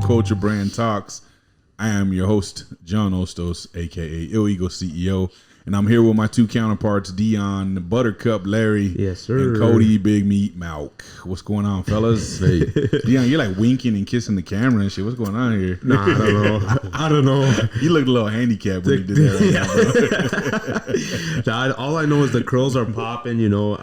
Culture Brand Talks. I am your host, John Ostos, aka Ill Eagle CEO, and I'm here with my two counterparts, Deion, Buttercup, Larry, yes, sir, and Cody, Big Meat, Malk. What's going on, fellas? Hey, Deion, you're like winking and kissing the camera and shit. What's going on here? Nah, I don't know. You looked a little handicapped when you did that. Right now, all I know is the curls are popping. You know,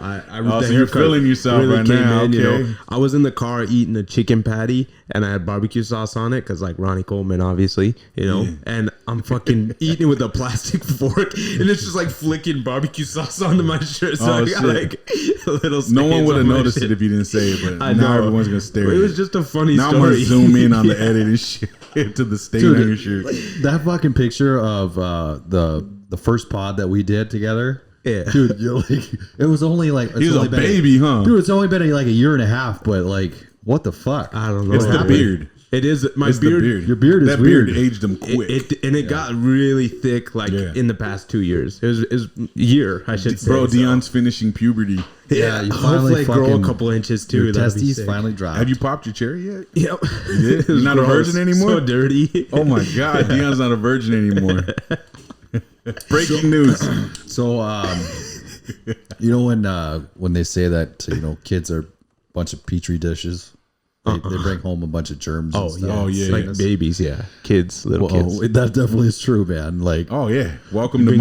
so you're feeling yourself really right now. Okay. You know, I was in the car eating a chicken patty and I had barbecue sauce on it because, like, Ronnie Coleman, obviously, you know, and I'm fucking eating with a plastic fork and it's just like flicking barbecue sauce onto my shirt. So I got like a little. No one would have noticed it if you didn't say it, but now everyone's gonna stare. It was just a funny story. Now I'm gonna zoom in on the edit and shit to the stain on your shirt. That fucking picture of the first pod that we did together. Yeah, dude, you're like, it was only like he was a baby, huh? Dude, it's only been like a year and a half, but like, what the fuck? I don't know. It's the beard. It is my beard. Your beard is that weird. Beard aged him quick, it got really thick like in the past 2 years. It was a year, I should say. Bro, Deion's finishing puberty. Yeah, you finally grow a couple inches too. Your testes finally dropped. Have you popped your cherry yet? Yep. You did? You're not a virgin anymore? So dirty. Oh my God, Deion's not a virgin anymore. Breaking news. So, you know when they say that, you know, kids are a bunch of petri dishes. They bring home a bunch of germs. Oh yeah, like babies, kids, little kids. That definitely is true, man. Like, oh yeah, welcome to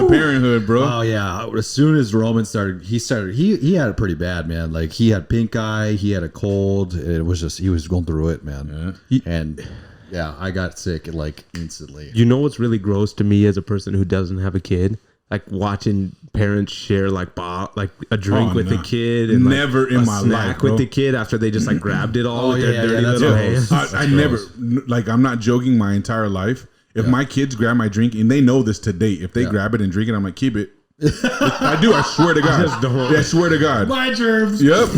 parenthood, bro. Oh yeah. As soon as Roman started, he had it pretty bad, man. Like, he had pink eye, he had a cold. It was just, he was going through it, man. And yeah, I got sick like instantly. You know what's really gross to me as a person who doesn't have a kid? Like watching parents share like a drink with the kid, and never in my life with the kid after they just like grabbed it all with their dirty little hands. I never, like, I'm not joking. My entire life, if my kids grab my drink, and they know this to date, if they grab it and drink it, I'm like, keep it. I do. I swear to God. I swear to God. My germs. Yep.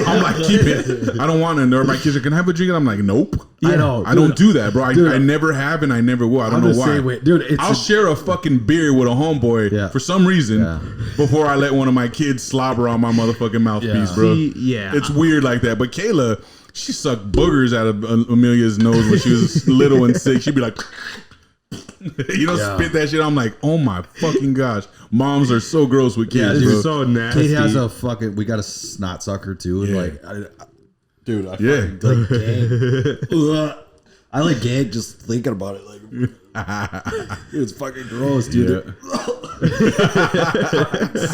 I'm like, keep it. I don't want to. Or my kids are, can I have a drink? And I'm like, nope. I know. I don't do that, bro. I never have, and I never will. I don't know why. Dude, I'll share a fucking beer with a homeboy for some reason before I let one of my kids slobber on my motherfucking mouthpiece, bro. It's weird like that. But Kayla, she sucked boogers out of Amelia's nose when she was little and sick. She'd be like, you don't spit that shit. I'm like, oh my fucking gosh, moms are so gross with kids. Yeah, bro. So nasty. Kate has a fucking. We got a snot sucker too. Yeah. Like, dude, I fucking like gag. I like gag just thinking about it. Like, dude, it's fucking gross, dude.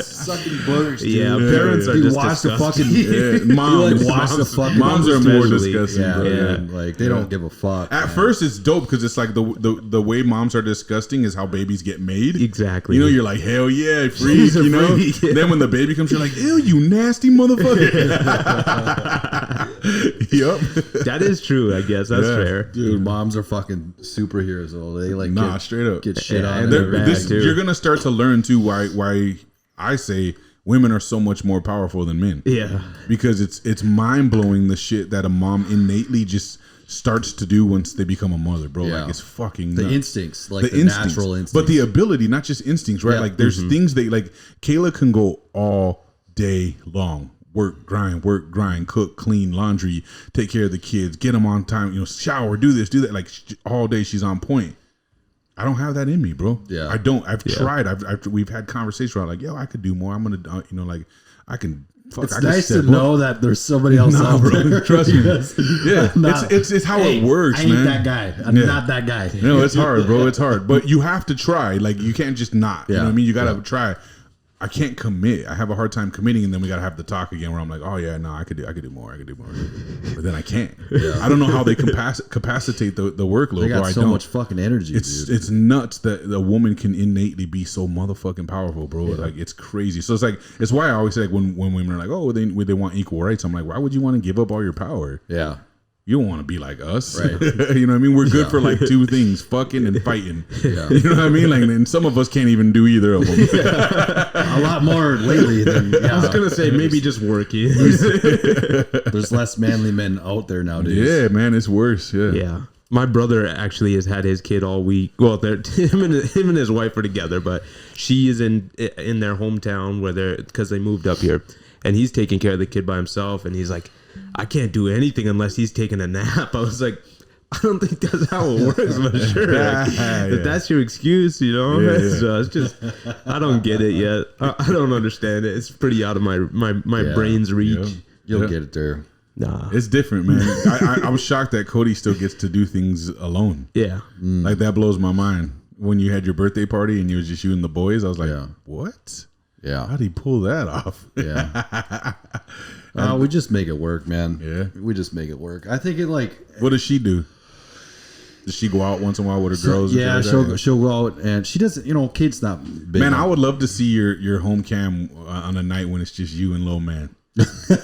Sucking boogers, dude. Yeah, parents are just disgusting. Moms are more disgusting. Yeah. Like, they don't give a fuck. At first, it's dope because it's like the way moms are disgusting is how babies get made. Exactly. You know, you're like, hell yeah, freak. You know. Yeah. Then when the baby comes, you're like, ew, you nasty motherfucker. Yep. That is true. I guess that's fair. Dude, moms are fucking superheroes. Though. They like straight up get shit on. You're gonna start to learn too why I say women are so much more powerful than men. Yeah, because it's mind blowing the shit that a mom innately just starts to do once they become a mother, bro. Like, it's fucking nuts. The instincts, like the natural instincts, but the ability, not just instincts, right? Like, there's things they like. Kayla can go all day long. Work, grind, cook, clean, laundry, take care of the kids, get them on time, you know, shower, do this, do that. Like, all day she's on point. I don't have that in me, bro. Yeah. I don't. I've tried. We've had conversations where I'm like, yo, I could do more. I'm going to, you know, like, I can. Fuck, it's nice to know that there's somebody else out there. Trust me. Yeah. It's how it works, man. I ain't that guy. I'm not that guy. No, it's hard, bro. It's hard. But you have to try. Like, you can't just not. You know what I mean? You got to try. I can't commit. I have a hard time committing, and then we gotta have the talk again where I'm like, oh yeah, no, I could do more. But then I can't. Yeah. I don't know how they capacitate the workload. They got so much fucking energy. It's nuts that a woman can innately be so motherfucking powerful, bro. Yeah. Like, it's crazy. So it's why I always say, like, when women are like, oh, they want equal rights, I'm like, why would you want to give up all your power? Yeah. You don't want to be like us. Right. You know what I mean? We're good for like two things, fucking and fighting. Yeah. You know what I mean? Like, and some of us can't even do either of them. A lot more lately than I was going to say maybe just working. There's less manly men out there nowadays. Yeah, man, it's worse. Yeah. My brother actually has had his kid all week. Well, him and his wife are together, but she is in their hometown because they moved up here. and he's taking care of the kid by himself, and he's like, I can't do anything unless he's taking a nap. I was like, I don't think that's how it works, but sure. If that's your excuse, you know, it's just, I don't get it yet. I don't understand it. It's pretty out of my brain's reach. You'll get it there. Nah, it's different, man. I was shocked that Cody still gets to do things alone. Yeah. Like that blows my mind. When you had your birthday party and you was just you and the boys, I was like, what? Yeah. How'd he pull that off? Yeah. We just make it work, man. Yeah. We just make it work. I think it like. What does she do? Does she go out once in a while with her girls? Yeah, she'll go out, and she doesn't. You know, Kate's not big. Man, I would love to see your home cam on a night when it's just you and Lil Man.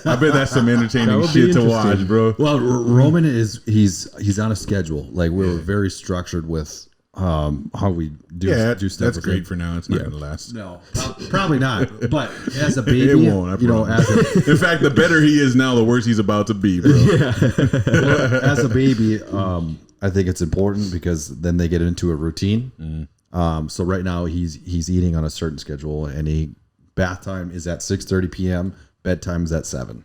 I bet that's some entertaining shit to watch, bro. Well, Roman he's on a schedule. Like we're very structured with how we do stuff. That's great for now. It's not gonna last. No, probably not. But as a baby, it won't. In fact, the better he is now, the worse he's about to be, bro. Well, as a baby, I think it's important because then they get into a routine. So right now he's eating on a certain schedule, and bath time is at 6:30 p.m. Bedtime is at 7,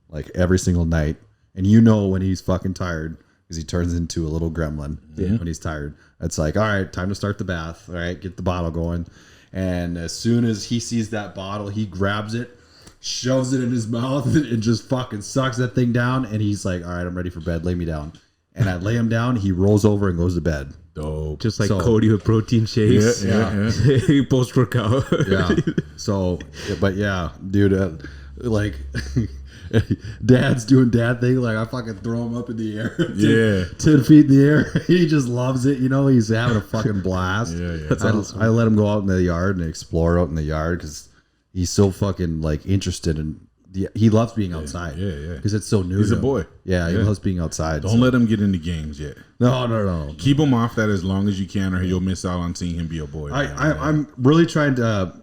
like every single night. And you know when he's fucking tired because he turns into a little gremlin when he's tired. It's like, all right, time to start the bath. All right, get the bottle going. And as soon as he sees that bottle, he grabs it, shoves it in his mouth, and just fucking sucks that thing down. And he's like, all right, I'm ready for bed. Lay me down. And I lay him down. He rolls over and goes to bed. Dope. Just like Cody with protein shakes. Yeah. Post workout. Yeah. So, but yeah, dude, like dad's doing dad thing. Like I fucking throw him up in the air. 10 feet in the air. He just loves it. You know, he's having a fucking blast. That's awesome. I let him go out in the yard and explore out in the yard because he's so fucking like interested in. He loves being outside. Because it's so new. He's a boy. Yeah, he loves being outside. Don't let him get into games yet. No. Keep him off that as long as you can, or you'll miss out on seeing him be a boy. I'm really trying to.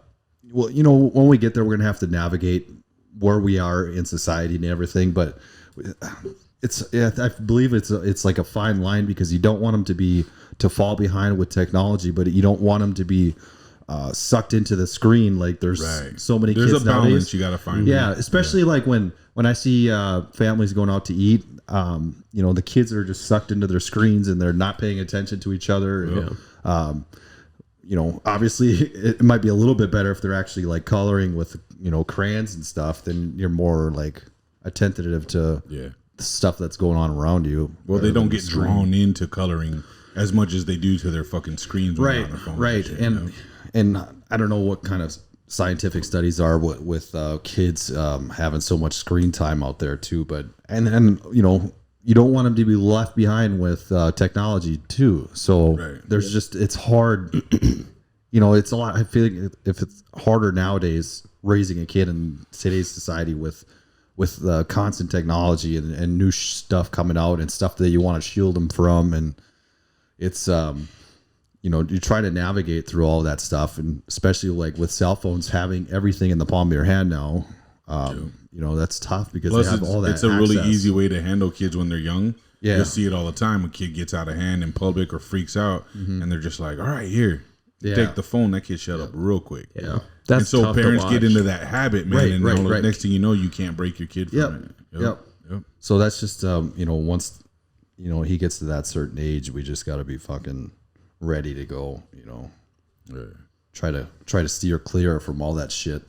Well, you know, when we get there, we're gonna have to navigate where we are in society and everything, but I believe it's like a fine line because you don't want them to fall behind with technology, but you don't want them to be sucked into the screen. Like there's so many kids nowadays. There's a balance you got to find. Yeah, especially like when I see families going out to eat, you know, the kids are just sucked into their screens and they're not paying attention to each other. You know, obviously it might be a little bit better if they're actually like coloring with, you know, crayons and stuff. Then you're more like attentive to the stuff that's going on around you. Well, they don't get drawn into coloring as much as they do to their fucking screens. Right. On their phone And and I don't know what kind of scientific studies are with kids having so much screen time out there too. But and you know, you don't want them to be left behind with technology too. So there's just, it's hard. You know, it's a lot. I feel like if it's harder nowadays raising a kid in today's society with constant technology and new stuff coming out and stuff that you want to shield them from. And it's, you know, you're trying to navigate through all that stuff. And especially like with cell phones, having everything in the palm of your hand now, you know, that's tough because they have all that. It's a really easy way to handle kids when they're young. Yeah. You'll see it all the time. A kid gets out of hand in public or freaks out, and they're just like, all right, here, take the phone. That kid shut up real quick. Yeah. That's and so tough parents get into that habit, man. Right, next thing you know, you can't break your kid from it. Yep. So that's just, you know, once, you know, he gets to that certain age, we just got to be fucking ready to go, you know. Try to steer clear from all that shit.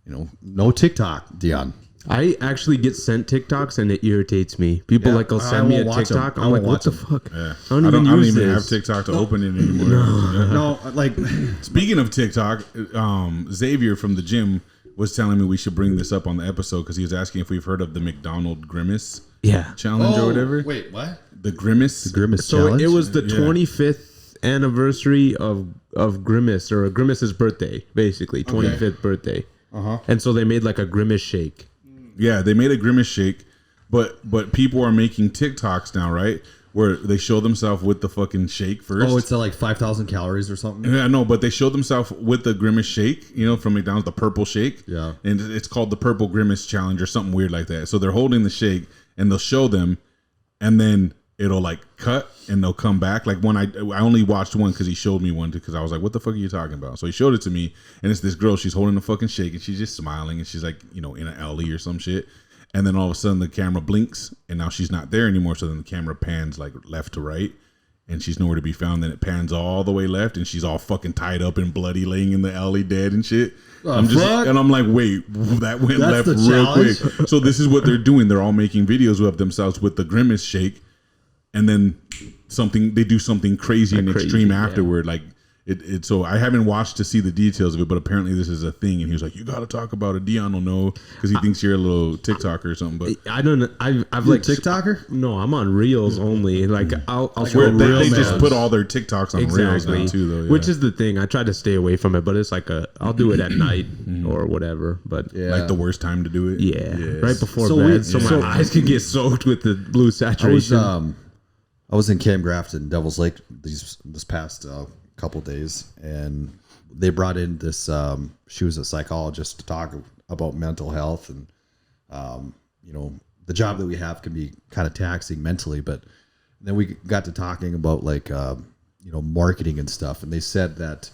You know, no TikTok, Deion. I actually get sent TikToks and it irritates me. People like will send me a TikTok. I'm like, what the fuck? Yeah. I don't even have TikTok to open it anymore. No, like speaking of TikTok, Xavier from the gym was telling me we should bring this up on the episode because he was asking if we've heard of the McDonald Grimace challenge or whatever. Wait, what? The Grimace challenge. It was the 25th anniversary of Grimace, or Grimace's birthday, basically 25th birthday. And so they made like a Grimace shake. Yeah, they made a Grimace shake, but people are making TikToks now, right? Where they show themselves with the fucking shake first. Oh, it's like 5,000 calories or something? Yeah, no, but they show themselves with the Grimace shake, you know, from McDonald's, the purple shake. Yeah. And it's called the Purple Grimace Challenge or something weird like that. So they're holding the shake and they'll show them, and then it'll like cut and they'll come back. Like when I only watched one because he showed me one because I was like, what the fuck are you talking about? So he showed it to me, and it's this girl. She's holding a fucking shake and she's just smiling, and she's like, in an alley or some shit. And then all of a sudden the camera blinks and now she's not there anymore. So then the camera pans like left to right and she's nowhere to be found. Then it pans all the way left and she's all fucking tied up and bloody, laying in the alley dead and shit. And I'm like, wait, that went left real quick. So this is what they're doing. They're all making videos of themselves with the grimace shake, and then they do something crazy and extreme afterward. Like so I haven't watched to see the details of it, but apparently this is a thing. And he was like, you got to talk about it. Deion will know because he thinks you're a little TikToker or something. But I don't know. I've like TikToker? No, I'm on Reels only. Like I'll they just put all their TikToks on Reels now too, though. Yeah. Which is the thing. I try to stay away from it, but it's like I'll do it at night or whatever. But like the worst time to do it. Yeah, right before bed, so my eyes can get soaked with the blue saturation. I was in Camp Grafton, Devil's Lake, this past couple days, and they brought in this. She was a psychologist to talk about mental health, and the job that we have can be kind of taxing mentally. But then we got to talking about like marketing and stuff, and they said that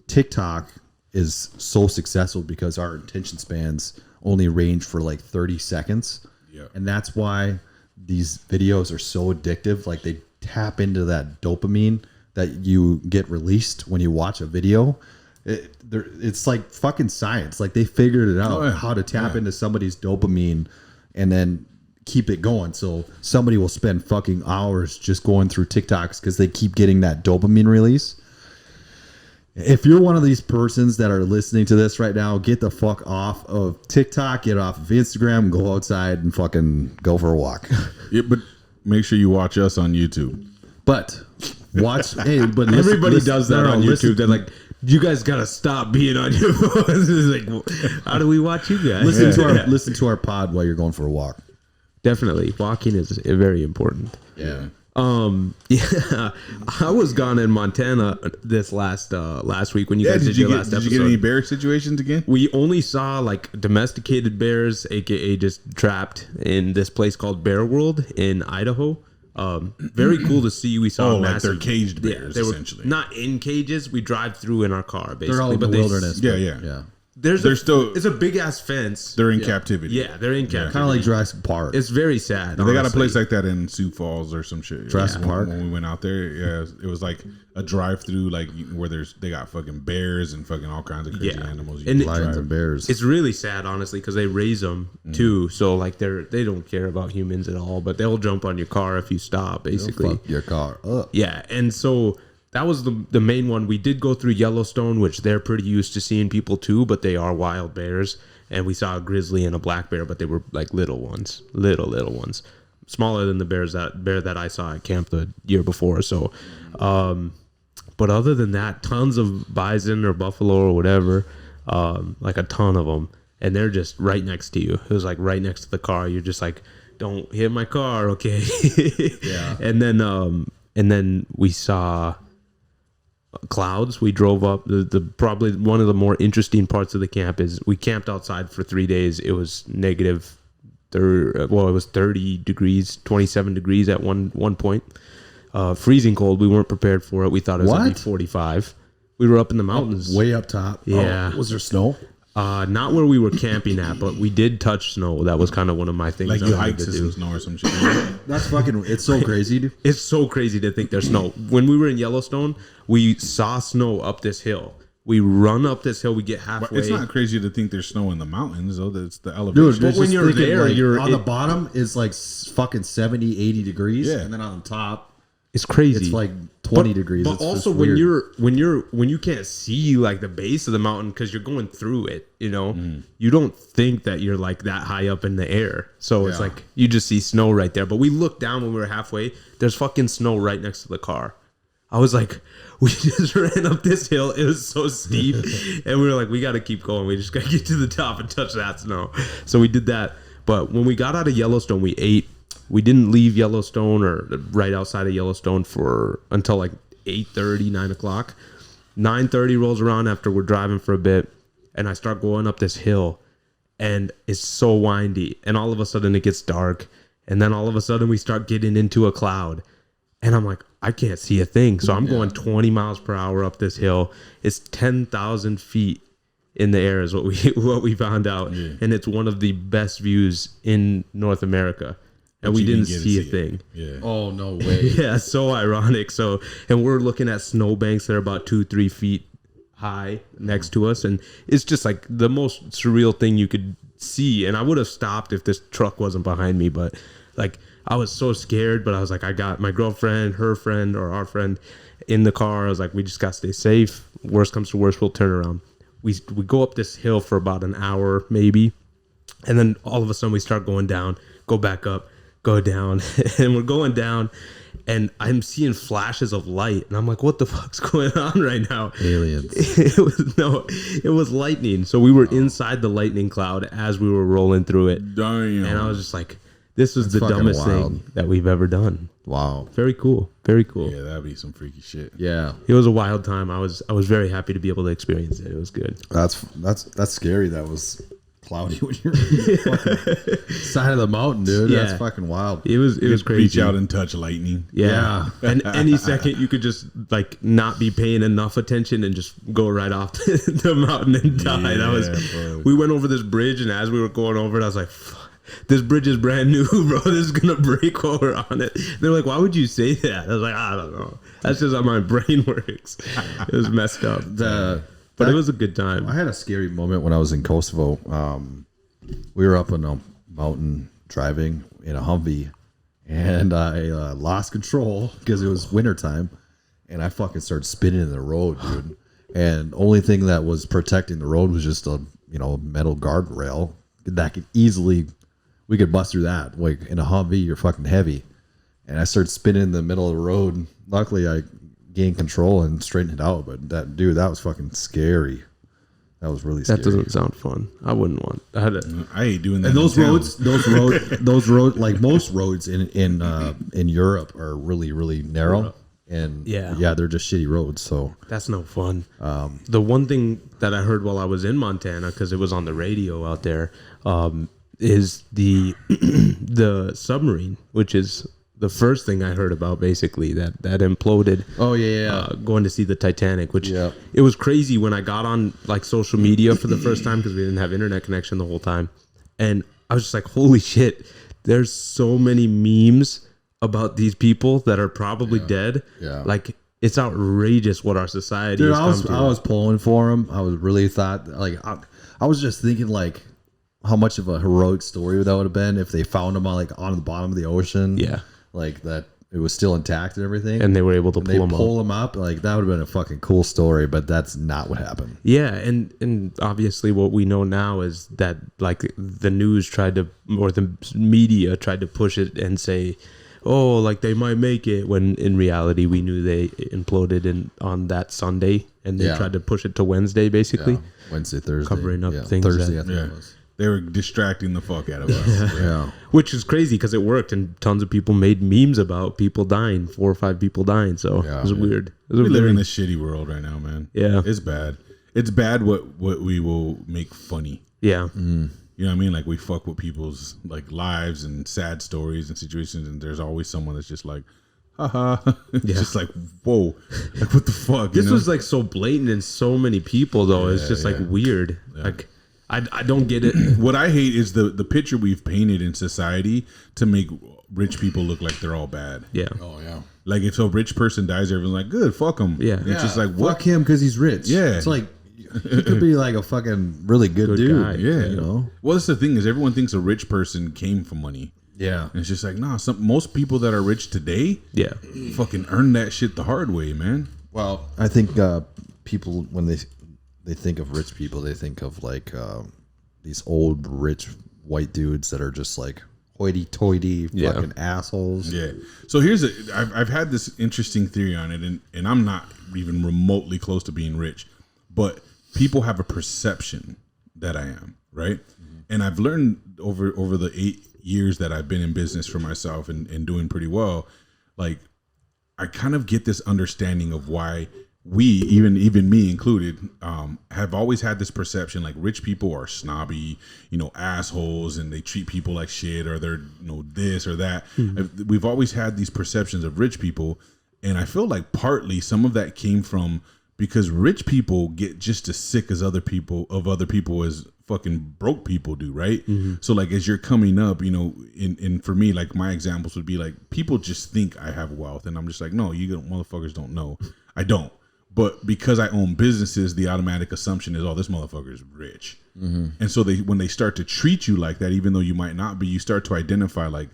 TikTok is so successful because our attention spans only range for like 30 seconds, and that's why these videos are so addictive. Like they tap into that dopamine that you get released when you watch a video. It's like fucking science. Like they figured it out how to tap into somebody's dopamine and then keep it going. So somebody will spend fucking hours just going through TikToks because they keep getting that dopamine release. If you're one of these persons that are listening to this right now, get the fuck off of TikTok, get off of Instagram, go outside and fucking go for a walk. Yeah, but make sure you watch us on YouTube. But watch, but everybody does that on YouTube. They're like, you guys gotta stop being on your phones. It's like, how do we watch you guys? Listen to our pod while you're going for a walk. Definitely, walking is very important. Yeah. I was gone in Montana this last week when you guys did your last episode. Did you get any bear situations again? We only saw like domesticated bears, aka just trapped, in this place called Bear World in Idaho. Very cool to see. We saw massive, like they're caged bears, they were essentially. Not in cages. We drive through in our car, basically. They're all in the wilderness. Yeah. It's a big ass fence. They're in captivity. Yeah, they're in captivity. Kind of like Jurassic Park. It's very sad. They got a place like that in Sioux Falls or some shit. Jurassic Park. When we went out there, it was like a drive-through, like where they got fucking bears and fucking all kinds of crazy animals. Lions and bears. It's really sad, honestly, because they raise them too. So like they don't care about humans at all, but they'll jump on your car if you stop. Basically, they'll fuck your car up. Yeah, and so. That was the main one. We did go through Yellowstone, which they're pretty used to seeing people too, but they are wild bears. And we saw a grizzly and a black bear, but they were like little ones, little ones, smaller than the bear that I saw at camp the year before. So, but other than that, tons of bison or buffalo or whatever, like a ton of them, and they're just right next to you. It was like right next to the car. You're just like, don't hit my car, okay? Yeah. And then we saw clouds. We drove up. The probably one of the more interesting parts of the camp is we camped outside for 3 days. It was it was 30 degrees, 27 degrees at one point. Freezing cold. We weren't prepared for it. We thought it was going to be 45. We were up in the mountains. Way up top. Yeah. Was there snow? Not where we were camping at, but we did touch snow. That was kind of one of my things. Like you hiked to some snow or some shit. That's fucking. It's so crazy, dude. It's so crazy to think there's snow. When we were in Yellowstone, we saw snow up this hill. We run up this hill. We get halfway. But it's not crazy to think there's snow in the mountains, though. That's the elevation. Dude, but when you're there, you're on the bottom is like fucking 70, 80 degrees, and then on the top. It's crazy. It's like 20 degrees. But also when you can't see like the base of the mountain because you're going through it, you don't think that you're like that high up in the air. So it's like you just see snow right there. But we looked down when we were halfway. There's fucking snow right next to the car. I was like, we just ran up this hill. It was so steep. And we were like, we got to keep going. We just got to get to the top and touch that snow. So we did that. But when we got out of Yellowstone, we ate. We didn't leave Yellowstone or right outside of Yellowstone until like 8:30, 9 o'clock. 9:30 rolls around after we're driving for a bit, and I start going up this hill, and it's so windy. And all of a sudden it gets dark, And then all of a sudden we start getting into a cloud. And I'm like, I can't see a thing. So I'm going 20 miles per hour up this hill. It's 10,000 feet in the air is what we found out. Yeah. And it's one of the best views in North America. And we didn't see a thing. Yeah. Oh, no way. Yeah, so ironic. So, and we're looking at snowbanks that are about 2-3 feet high next to us. And it's just like the most surreal thing you could see. And I would have stopped if this truck wasn't behind me. But like, I was so scared. But I was like, I got my girlfriend, her friend, or our friend in the car. I was like, we just got to stay safe. Worst comes to worst, we'll turn around. We go up this hill for about an hour, maybe. And then all of a sudden we start going down, go back up, go down. And we're going down. And I'm seeing flashes of light. And I'm like, what the fuck's going on right now? Aliens. It was lightning. So we were inside the lightning cloud as we were rolling through it. Damn. And I was just like, this was the dumbest thing that we've ever done. Wow. Very cool. Very cool. Yeah, that'd be some freaky shit. Yeah. It was a wild time. I was very happy to be able to experience it. It was good. That's scary. That was cloudy when you're fucking side of the mountain, dude. Yeah. That's fucking wild. It was crazy. Reach out and touch lightning. Yeah. And any second you could just like not be paying enough attention and just go right off the mountain and die. Yeah, we went over this bridge, and as we were going over it, I was like, fuck. This bridge is brand new, bro. This is gonna break while we're on it. They're like, why would you say that? I was like, I don't know. That's just how my brain works. It was messed up. But it was a good time. I had a scary moment when I was in Kosovo. We were up on a mountain driving in a Humvee, and I lost control because it was wintertime, and I fucking started spinning in the road, dude. And only thing that was protecting the road was just a metal guardrail that could easily. We could bust through that. Like in a Humvee, you're fucking heavy. And I started spinning in the middle of the road. Luckily, I gained control and straightened it out. But that was fucking scary. That was really scary. That doesn't sound fun. I wouldn't want. I hate doing that. And those roads, like most roads in Europe are really, really narrow. And they're just shitty roads. So that's no fun. The one thing that I heard while I was in Montana, because it was on the radio out there, is the submarine, which is the first thing I heard about, basically that imploded. Oh yeah. Going to see the Titanic, which it was crazy when I got on like social media for the first time, because we didn't have internet connection the whole time, and I was just like, holy shit, there's so many memes about these people that are probably dead. Yeah, like it's outrageous what our society is. I was pulling for them. I was really thought like I was just thinking like how much of a heroic story that would have been if they found them on the bottom of the ocean. Yeah, like that it was still intact and everything, and they were able to pull them up. Like that would have been a fucking cool story, but that's not what happened. Yeah, and obviously what we know now is that like the news tried to, or the media tried to push it and say, oh, like they might make it, when in reality we knew they imploded on that Sunday, and they tried to push it to Wednesday, basically. Wednesday, Thursday, covering up things. Thursday, I think it was. They were distracting the fuck out of us. Yeah. Which is crazy because it worked, and tons of people made memes about people dying, 4 or 5 people dying. So it was weird. We live in a shitty world right now, man. Yeah. It's bad. It's bad what we will make funny. Yeah. You know what I mean? Like we fuck with people's like lives and sad stories and situations, and there's always someone that's just like, haha. It's just like, whoa. Like what the fuck? This was like so blatant in so many people though. It's just like weird. Yeah. Like I don't get it. What I hate is the picture we've painted in society to make rich people look like they're all bad. Yeah. Oh yeah. Like if a rich person dies, everyone's like, good, fuck him. Yeah. It's just like, what? Fuck him because he's rich. Yeah. It's like he could be like a fucking really good dude. guy. Yeah. You know? Well, that's the thing is everyone thinks a rich person came from money. Yeah. And it's just like, nah, most people that are rich today fucking earn that shit the hard way, man. Well, I think people, when they think of rich people, they think of like these old rich white dudes that are just like hoity-toity fucking assholes. Yeah. So I've had this interesting theory on it, and I'm not even remotely close to being rich, but people have a perception that I am, right? Mm-hmm. And I've learned over the 8 years that I've been in business for myself and doing pretty well, like I kind of get this understanding of why we, even me included, have always had this perception like rich people are snobby, assholes, and they treat people like shit, or they're this or that. Mm-hmm. We've always had these perceptions of rich people, and I feel like partly some of that came from because rich people get just as sick as other people as fucking broke people do, right? Mm-hmm. So like as you're coming up, in for me, like my examples would be like people just think I have wealth, and I'm just like, no, you motherfuckers don't know, I don't. But because I own businesses, the automatic assumption is, oh, this motherfucker is rich. Mm-hmm. And so when they start to treat you like that, even though you might not be, you start to identify like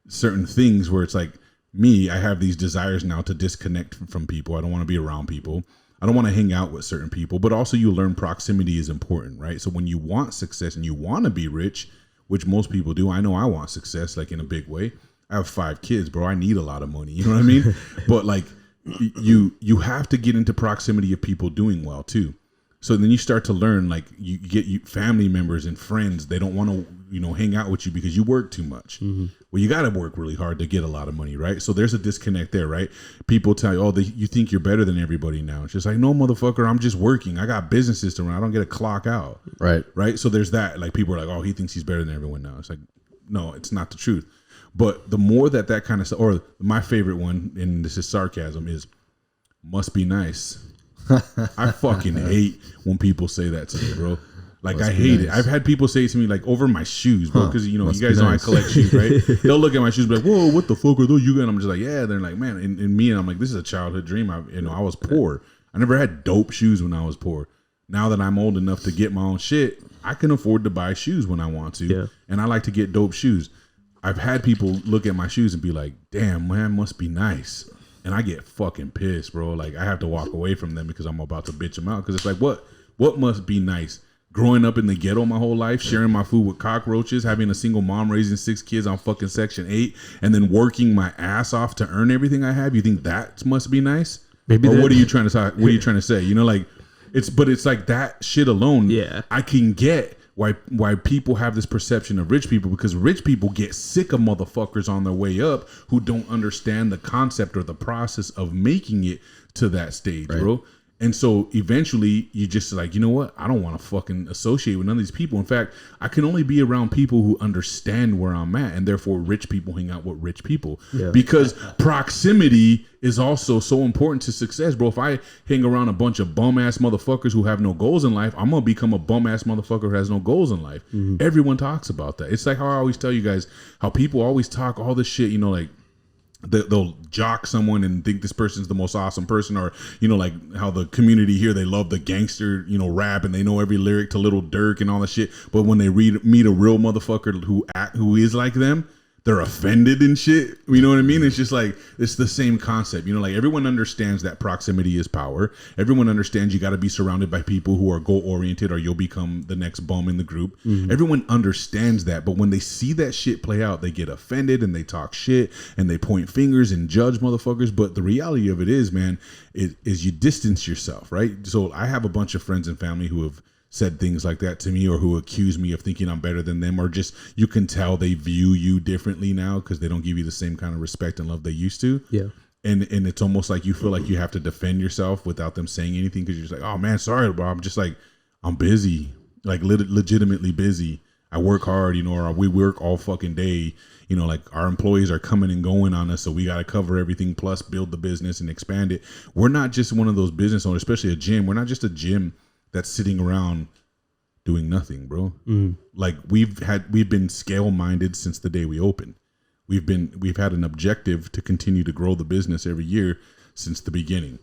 certain things where it's like me, I have these desires now to disconnect from people. I don't want to be around people. I don't want to hang out with certain people, but also you learn proximity is important, right? So when you want success and you want to be rich, which most people do, I know I want success like in a big way. I have 5 kids, bro. I need a lot of money. You know what I mean? But like, you have to get into proximity of people doing well too. So then you start to learn, like you get family members and friends, they don't want to hang out with you because you work too much. Mm-hmm. Well, you got to work really hard to get a lot of money, right? So there's a disconnect there, right? People tell you, you think you're better than everybody now. It's just like, no, motherfucker, I'm just working. I got businesses to run. I don't get a clock out. Right. So there's that. Like people are like, oh, he thinks he's better than everyone now. It's like, no, it's not the truth. But the more that kind of stuff, or my favorite one, and this is sarcasm, is must be nice. I fucking hate when people say that to me, bro. Like I hate it. I've had people say it to me like over my shoes, bro, because you guys know I collect shoes, right? They'll look at my shoes, and be like, "Whoa, what the fuck are those?" And I'm just like, "Yeah." They're like, "Man," and I'm like, "This is a childhood dream." I was poor. I never had dope shoes when I was poor. Now that I'm old enough to get my own shit, I can afford to buy shoes when I want to, and I like to get dope shoes. I've had people look at my shoes and be like, "Damn, man, must be nice." And I get fucking pissed, bro. Like I have to walk away from them because I'm about to bitch them out. Because it's like, what must be nice? Growing up in the ghetto my whole life, sharing my food with cockroaches, having a single mom raising 6 kids on fucking Section 8, and then working my ass off to earn everything I have. You think that must be nice? Maybe. Or what are you trying to talk? What are you trying to say? Like it's like that shit alone. Yeah, I can get why people have this perception of rich people, because rich people get sick of motherfuckers on their way up who don't understand the concept or the process of making it to that stage, bro. And so eventually you just like, you know what? I don't want to fucking associate with none of these people. In fact, I can only be around people who understand where I'm at, and therefore rich people hang out with rich people. Yeah. Because proximity is also so important to success, bro. If I hang around a bunch of bum ass motherfuckers who have no goals in life, I'm going to become a bum ass motherfucker who has no goals in life. Mm-hmm. Everyone talks about that. It's like how I always tell you guys how people always talk all this shit, like they'll jock someone and think this person's the most awesome person, or like how the community here, they love the gangster rap and they know every lyric to Little Durk and all that shit, but when they meet a real motherfucker who is like them, they're offended and shit. You know what I mean? It's just like, it's the same concept. Like everyone understands that proximity is power. Everyone understands you got to be surrounded by people who are goal oriented, or you'll become the next bum in the group. Mm-hmm. Everyone understands that. But when they see that shit play out, they get offended and they talk shit and they point fingers and judge motherfuckers. But the reality of it is, man, is you distance yourself, right? So I have a bunch of friends and family who have said things like that to me, or who accuse me of thinking I'm better than them, or just you can tell they view you differently now because they don't give you the same kind of respect and love they used to. Yeah. And it's almost like you feel like you have to defend yourself without them saying anything, because you're just like, oh man, sorry, bro. I'm just like, I'm busy, like legitimately busy. I work hard, or we work all fucking day. Like our employees are coming and going on us, so we got to cover everything, plus build the business and expand it. We're not just one of those business owners, especially a gym. We're not just a gym that's sitting around doing nothing, bro. Mm. Like we've been scale minded since the day we opened. We've had an objective to continue to grow the business every year since the beginning.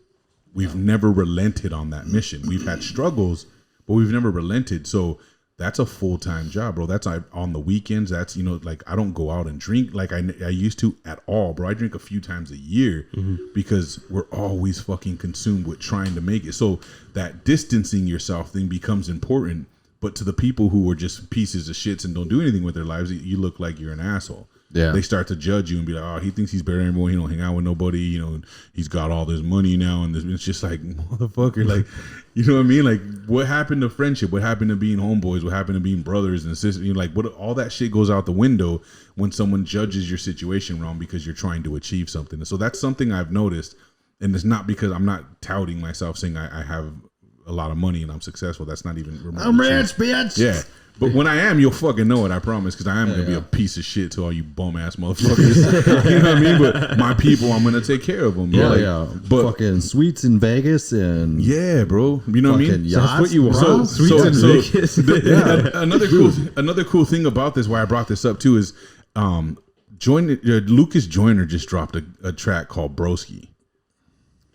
We've never relented on that mission. We've had struggles, but we've never relented. So that's a full-time job, bro. That's on the weekends. That's, like I don't go out and drink like I used to at all, bro. I drink a few times a year because we're always fucking consumed with trying to make it. So that distancing yourself thing becomes important. But to the people who are just pieces of shits and don't do anything with their lives, you look like you're an asshole. Yeah. They start to judge you and be like, oh, he thinks he's better than everyone. He don't hang out with nobody. He's got all this money now. And it's just like, motherfucker, like, you know what I mean? Like, what happened to friendship? What happened to being homeboys? What happened to being brothers and sisters? Like, what? All that shit goes out the window when someone judges your situation wrong because you're trying to achieve something. And so that's something I've noticed And it's not because I'm not touting myself saying I have a lot of money and I'm successul. That's not even remotely I'm rich, bitch. Yeah. But when I am, you'll fucking know it, I promise, because I am going to be a piece of shit to all you bum-ass motherfuckers. You know what I mean? But my people, I'm going to take care of them. Bro. Yeah. But fucking suites in Vegas and... Yeah, bro. You know what I mean? Yachts, that's what you want. Suites in Vegas. Another cool thing about this, why I brought this up, too, is Lucas Joyner just dropped a track called Broski.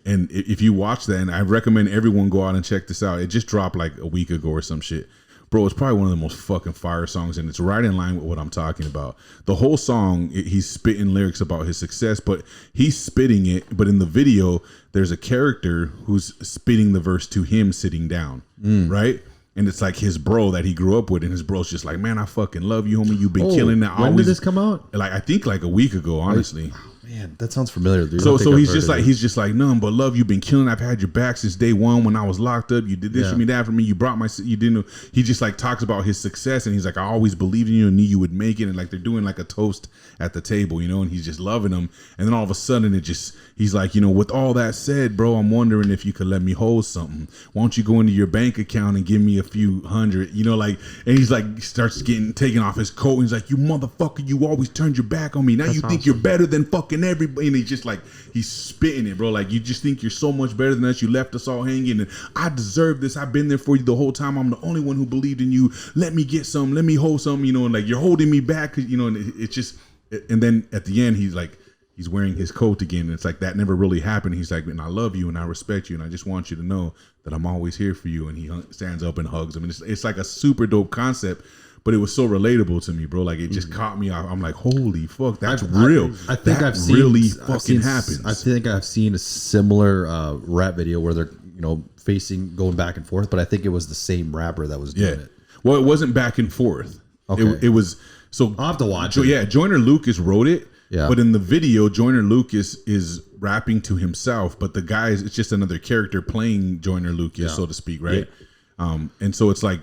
And if you watch that, and I recommend everyone go out and check this out. It just dropped like a week ago or some shit. Bro, it's probably one of the most fucking fire songs, and it's right in line with what I'm talking about. The whole song, he's spitting lyrics about his success, but he's spitting it. But in the video, there's a character who's spitting the verse to him sitting down, right? And it's like his bro that he grew up with, and his bro's just like, man, I fucking love you, homie. You've been killing that. When did this come out? Like, I think like a week ago, honestly. Man, that sounds familiar, dude. So he's just like, none but love. You've been killing. I've had your back since day one when I was locked up. You did this for me, that for me. You brought you didn't know. He just like talks about his success, and he's like, I always believed in you and knew you would make it. And like they're doing like a toast at the table, you know, and he's just loving him. And then all of a sudden he's like, you know, with all that said, bro, I'm wondering if you could let me hold something. Why don't you go into your bank account and give me a few hundred, you know, like, and he's like, starts taking off his coat, and he's like, you motherfucker, you always turned your back on me. Now you think you're better than fucking everybody. And he's just like, he's spitting it, bro. Like, you just think you're so much better than us. You left us all hanging, and I deserve this. I've been there for you the whole time. I'm the only one who believed in you. Let me get some. Let me hold some. You know, and like you're holding me back, you know. And it's just, and then at the end, he's like, he's wearing his coat again. And it's like that never really happened. He's like, and I love you and I respect you, and I just want you to know that I'm always here for you. And he stands up and hugs him. And it's like a super dope concept. But it was so relatable to me, bro. Like it just caught me off. I'm like, holy fuck, that's real. I think I've seen happens. I think I've seen a similar rap video where they're, you know, going back and forth. But I think it was the same rapper that was doing it. Well, it wasn't back and forth. Okay. It was so. I'll have to watch it. Yeah, Joyner Lucas wrote it. Yeah. But in the video, Joyner Lucas is rapping to himself, but the guy it's just another character playing Joyner Lucas, so to speak, right? Yeah. And so it's like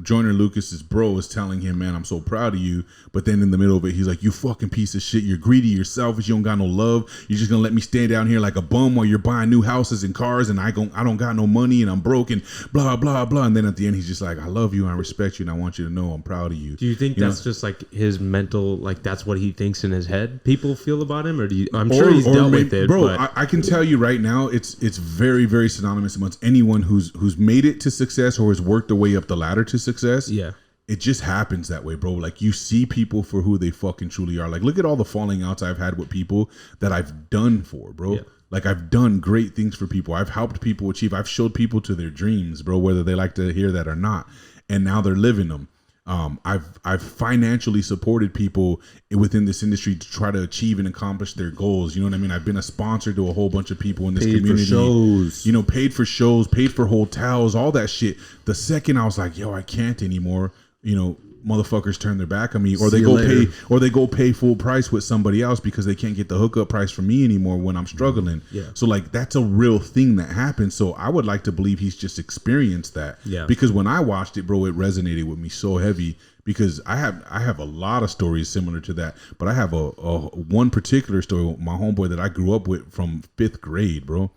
Joyner Lucas's bro is telling him, man, I'm so proud of you. But then in the middle of it, he's like, you fucking piece of shit. You're greedy. You're selfish. You don't got no love. You're just going to let me stand down here like a bum while you're buying new houses and cars. And I don't got no money and I'm broke and blah, blah, blah. And then at the end, he's just like, I love you. I respect you. And I want you to know I'm proud of you. Do you think that's just like his mental, like that's what he thinks in his head people feel about him? Or I'm sure he's dealt with it. Bro, but I can tell you right now, it's very, very synonymous amongst anyone who's made it to success or has worked their way up the ladder to success. Yeah. It just happens that way, bro. Like you see people for who they fucking truly are. Like look at all the falling outs I've had with people that I've done for, bro. Yeah. Like I've done great things for people. I've helped people achieve. I've showed people to their dreams, bro, whether they like to hear that or not. And now they're living them. I've financially supported people within this industry to try to achieve and accomplish their goals. You know what I mean? I've been a sponsor to a whole bunch of people in this community. For shows. You know, paid for shows, paid for hotels, all that shit. The second I was like, yo, I can't anymore, you know, motherfuckers turn their back on me, or they go pay full price with somebody else because they can't get the hookup price from me anymore when I'm struggling. Yeah. So like that's a real thing that happens. So I would like to believe he's just experienced that. Yeah. Because when I watched it, bro, it resonated with me so heavy because I have a lot of stories similar to that, but I have a one particular story with my homeboy that I grew up with from 5th grade, bro.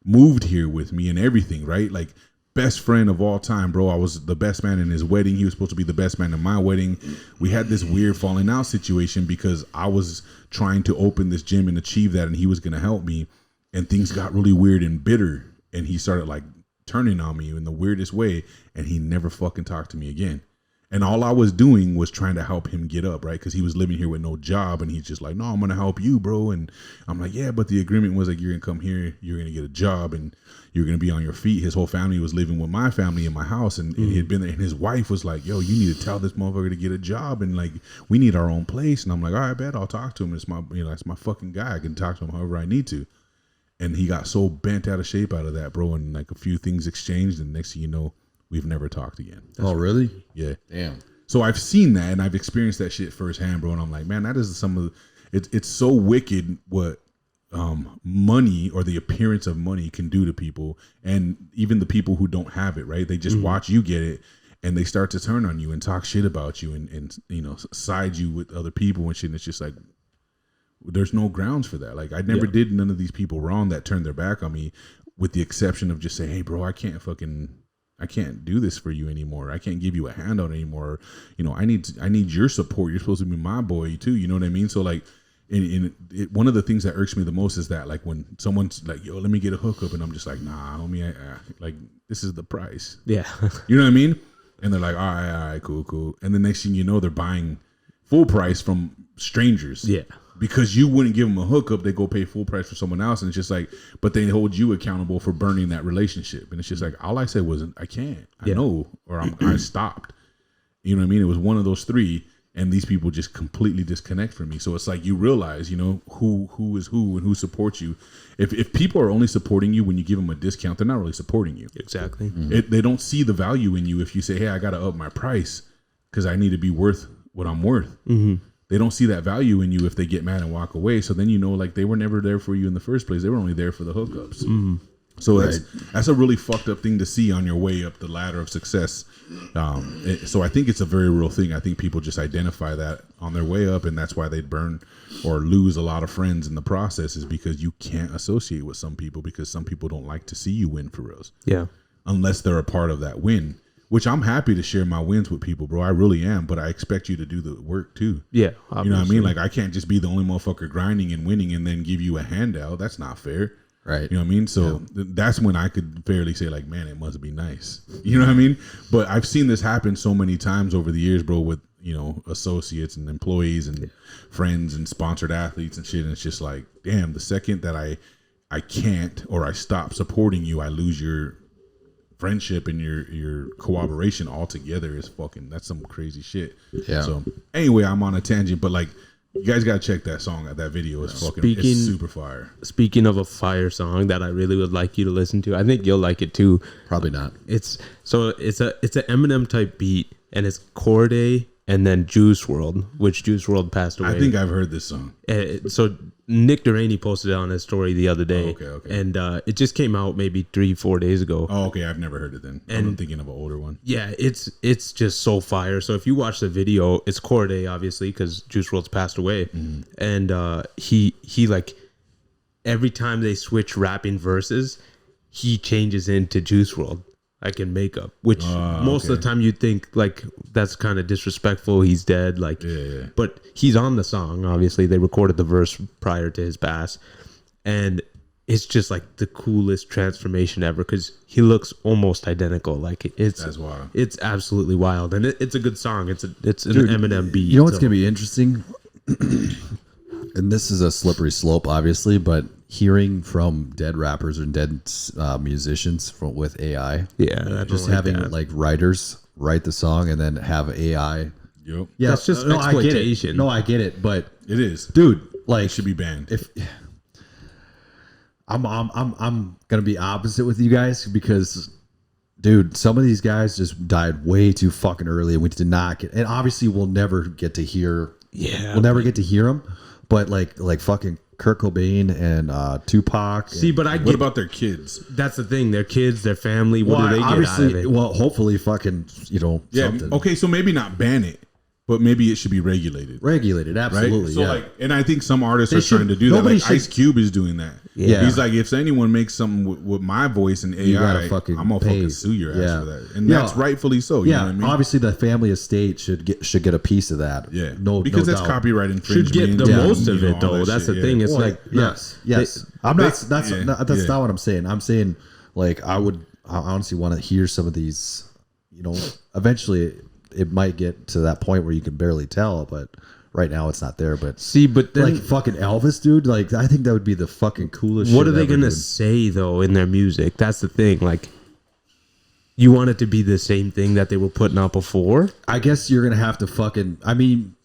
Moved here with me and everything, right? Like best friend of all time, bro. I was the best man in his wedding. He was supposed to be the best man in my wedding. We had this weird falling out situation because I was trying to open this gym and achieve that, and he was going to help me. And things got really weird and bitter, and he started like turning on me in the weirdest way, and he never fucking talked to me again. And all I was doing was trying to help him get up, right? Because he was living here with no job, and he's just like, no, I'm going to help you, bro. And I'm like, yeah, but the agreement was like, you're going to come here, you're going to get a job, and you're going to be on your feet. His whole family was living with my family in my house, and he had been there. And his wife was like, yo, you need to tell this motherfucker to get a job, and like, we need our own place. And I'm like, all right, bet I'll talk to him. It's my, you know, that's my fucking guy. I can talk to him however I need to. And he got so bent out of shape out of that, bro. And like a few things exchanged, and next thing you know, we've never talked again. Oh, really? Yeah. Damn. So I've seen that and I've experienced that shit firsthand, bro. And I'm like, man, that is some of it's so wicked what money or the appearance of money can do to people, and even the people who don't have it, right? They just watch you get it and they start to turn on you and talk shit about you and you know, side you with other people and shit. And it's just like, there's no grounds for that. Like I never did none of these people wrong that turned their back on me, with the exception of just saying, hey bro, I can't do this for you anymore. I can't give you a handout anymore. You know, I need your support. You're supposed to be my boy too. You know what I mean? So like, one of the things that irks me the most is that like when someone's like, yo, let me get a hookup, and I'm just like, nah, homie, like this is the price. Yeah. You know what I mean? And they're like, all right, cool. And the next thing you know, they're buying full price from strangers. Yeah. Because you wouldn't give them a hookup, they go pay full price for someone else, and it's just like, but they hold you accountable for burning that relationship, and it's just like, all I said was, I can't, I know, or I stopped. You know what I mean? It was one of those three, and these people just completely disconnect from me. So it's like you realize, you know, who is who and who supports you. If people are only supporting you when you give them a discount, they're not really supporting you. Exactly. They don't see the value in you if you say, hey, I got to up my price because I need to be worth what I'm worth. Mm-hmm. They don't see that value in you if they get mad and walk away. So then, you know, like they were never there for you in the first place. They were only there for the hookups. Mm-hmm. So that's a really fucked up thing to see on your way up the ladder of success. So I think it's a very real thing. I think people just identify that on their way up, and that's why they burn or lose a lot of friends in the process, is because you can't associate with some people, because some people don't like to see you win for reals. Yeah. Unless they're a part of that win. Which I'm happy to share my wins with people, bro. I really am, but I expect you to do the work too. Yeah, obviously. You know what I mean? Like I can't just be the only motherfucker grinding and winning and then give you a handout. That's not fair, right? You know what I mean? So that's when I could fairly say, like, man, it must be nice. You know what I mean? But I've seen this happen so many times over the years, bro. With, you know, associates and employees and friends and sponsored athletes and shit. And it's just like, damn, the second that I can't or I stop supporting you, I lose your friendship and your cooperation altogether. Is fucking, that's some crazy shit. Yeah. So anyway, I'm on a tangent, but like, you guys gotta check that song. That video is fucking, it's super fire. Speaking of a fire song that I really would like you to listen to, I think you'll like it too. Probably not. It's an Eminem type beat, and it's Corday and then Juice WRLD, which Juice WRLD passed away. I think I've heard this song. So Nick Duraney posted it on his story the other day. Oh, okay. And it just came out maybe 3-4 days ago. Oh, okay. I've never heard it then. I'm thinking of an older one. Yeah, it's just so fire. So if you watch the video, it's Corday, obviously, because Juice WRLD's passed away. Mm-hmm. And he like, every time they switch rapping verses, he changes into Juice WRLD. Like in makeup, which most of the time you'd think like that's kind of disrespectful. He's dead, like, but he's on the song. Obviously, they recorded the verse prior to his pass, and it's just like the coolest transformation ever because he looks almost identical. Like that's wild. It's absolutely wild, and it's a good song. It's an Eminem beat. You know what's gonna be interesting, and this is a slippery slope, obviously, but hearing from dead rappers and dead musicians with AI. Yeah. Just having like writers write the song and then have AI. Yep. Yeah. That's just exploitation. I get it, but it is. Dude, like it should be banned. If I'm gonna be opposite with you guys because dude, some of these guys just died way too fucking early and we did not get, and obviously we'll never get to hear them, but like fucking Kurt Cobain and Tupac. See, but what about their kids? That's the thing. Their kids, their family. What do they get out of it? Well, hopefully, fucking, something. Okay, so maybe not ban it, but maybe it should be regulated. Absolutely. Right? So like, and I think some artists are trying to do that. Like Ice Cube is doing that. Yeah. He's like, if anyone makes something with my voice and AI, I'm gonna fucking sue your ass for that, and that's rightfully so. You know what I mean? Obviously, the family estate should get a piece of that. Yeah, because that's copyright infringement. Should get the most of it though. That's the thing. It's like yes. I'm not. That's not what I'm saying. I'm saying like I honestly want to hear some of these. Eventually it might get to that point where you can barely tell, but right now it's not there. But but then, like fucking Elvis, dude, like I think that would be the fucking coolest. What are they gonna say though in their music? That's the thing. Like, you want it to be the same thing that they were putting out before? I guess you're gonna have to fucking. I mean,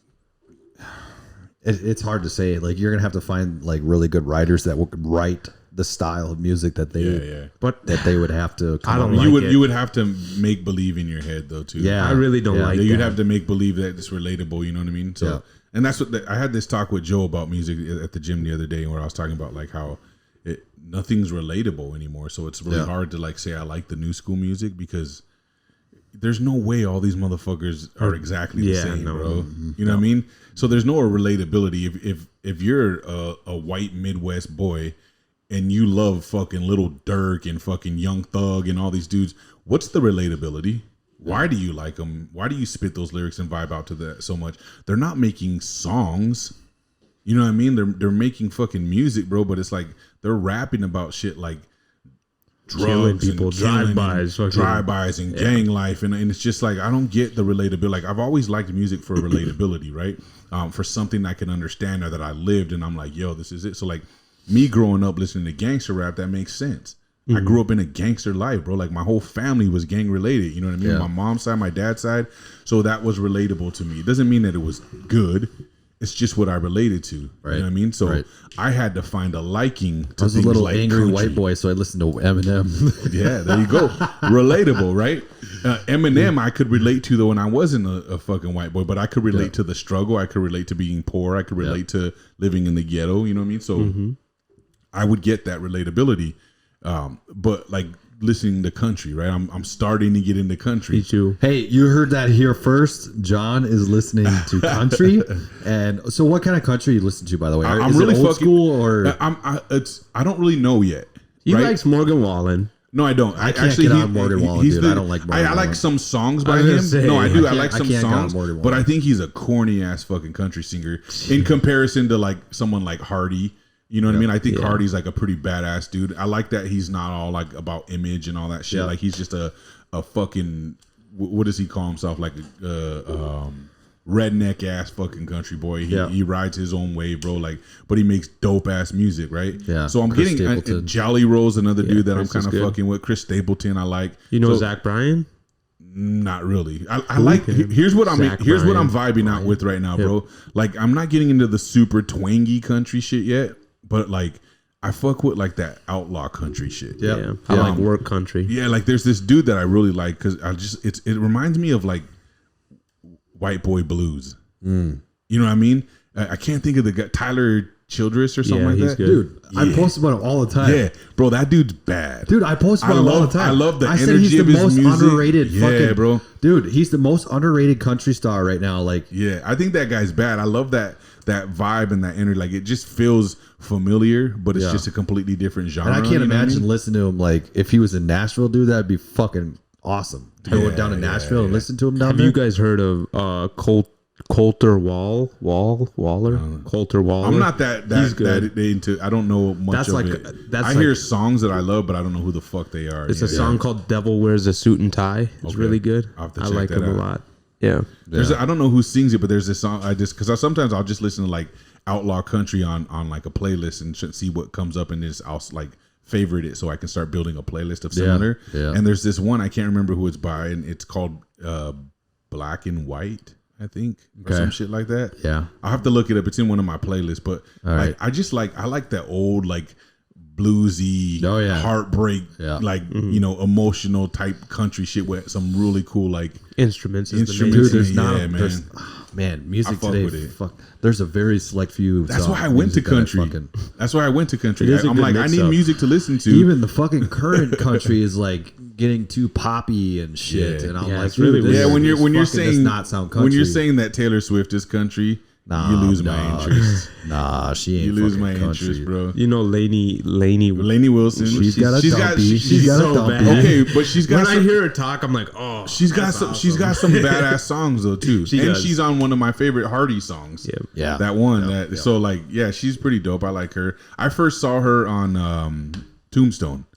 it's hard to say. Like, you're gonna have to find like really good writers that will write the style of music that they but that they would have to you would have to make believe in your head though too. I really don't like that. You'd have to make believe that it's relatable, you know what I mean? So and that's what I had this talk with Joe about music at the gym the other day, where I was talking about like how nothing's relatable anymore, so it's really hard to like say I like the new school music because there's no way all these motherfuckers are exactly the same, bro. You know what I mean? So there's no relatability. If you're a white Midwest boy and you love fucking Little Durk and fucking Young Thug and all these dudes, what's the relatability? Why do you like them? Why do you spit those lyrics and vibe out to that so much? They're not making songs. You know what I mean? They're making fucking music, bro, but it's like they're rapping about shit like drugs people, drive-bys and gang life, and it's just like I don't get the relatability. Like I've always liked music for relatability, right? For something I can understand or that I lived, and I'm like, yo, this is it. So like me growing up listening to gangster rap, that makes sense. I grew up in a gangster life, bro. Like my whole family was gang related. You know what I mean? Yeah. My mom's side, my dad's side. So that was relatable to me. It doesn't mean that it was good. It's just what I related to. Right. You know what I mean? So I had to find a liking to I was a little like angry country. White boy, so I listened to Eminem. Yeah, there you go. Relatable, right? Eminem I could relate to though when I wasn't a fucking white boy, but I could relate to the struggle. I could relate to being poor. I could relate to living in the ghetto. You know what I mean? So I would get that relatability. But like listening to country, right? I'm starting to get into country. Me too. Hey, you heard that here first. John is listening to country, and so what kind of country you listen to? By the way, I'm really old fucking school or I don't really know yet. He likes Morgan Wallen. No, I don't. I can't get on Morgan Wallen, dude. I don't like Morgan Wallen. I like some songs by him. No, I do. I like some songs, but I think he's a corny ass fucking country singer in comparison to like someone like Hardy. You know what I mean? I think Hardy's like a pretty badass dude. I like that he's not all like about image and all that shit. Like he's just a fucking, what does he call himself? Like redneck ass fucking country boy. He rides his own way, bro. Like, but he makes dope ass music, right? Yeah. So I'm getting Jolly Rose, another dude that I'm kind of fucking with. Chris Stapleton, I like. You know Zach Bryan? Not really. I like. Here's what I'm vibing out with right now, bro. Like I'm not getting into the super twangy country shit yet. But like, I fuck with like that outlaw country shit. Yeah. I like work country. Yeah, like there's this dude that I really like because it reminds me of like white boy blues. You know what I mean? I can't think of the guy, Tyler Childress or something like that. Good. Dude, I post about him all the time. Yeah, bro, that dude's bad. Dude, I post about him all the time. I love the energy of his music. He's the most underrated fucking, bro. Dude, he's the most underrated country star right now. Like, yeah, I think that guy's bad. I love that vibe and that energy. Like it just feels familiar, but it's just a completely different genre. And I can't imagine listening to him like if he was in Nashville, dude, that'd be fucking awesome. To go down to Nashville and listen to him down there. Have you guys heard of Coulter Waller? Coulter Waller. I'm not that into. I don't know much of it. I hear songs that I love, but I don't know who the fuck they are. It's a song called "Devil Wears a Suit and Tie." It's really good. I like him a lot. Yeah. I don't know who sings it, but there's this song because sometimes I'll just listen to like outlaw country on like a playlist and see what comes up, and this I'll like favorite it so I can start building a playlist of similar. Yeah. And there's this one I can't remember who it's by, and it's called Black and White, I think, or some shit like that. Yeah, I'll have to look it up. It's in one of my playlists, but like I like that old like bluesy, heartbreak, like you know, emotional type country shit with some really cool like instruments. Dude, there's man, music today. Fuck, there's a very select few. That's why I went to country. That's why I went to country. I'm like, I need music to listen to. Even the fucking current country is like getting too poppy and shit. And I'm like, really when you're saying not sound country. When you're saying that Taylor Swift is country. You lose my interest. She ain't. You lose my country. Interest, bro. You know, Lainey Wilson. She's got a dumpy. She's got a dumpy. Okay, but she's got. When I hear her talk, I'm like, oh. She's got some. Awesome. She's got some badass songs though too. She's on one of my favorite Hardy songs. Yeah. That one. So like, yeah, she's pretty dope. I like her. I first saw her on Tombstone.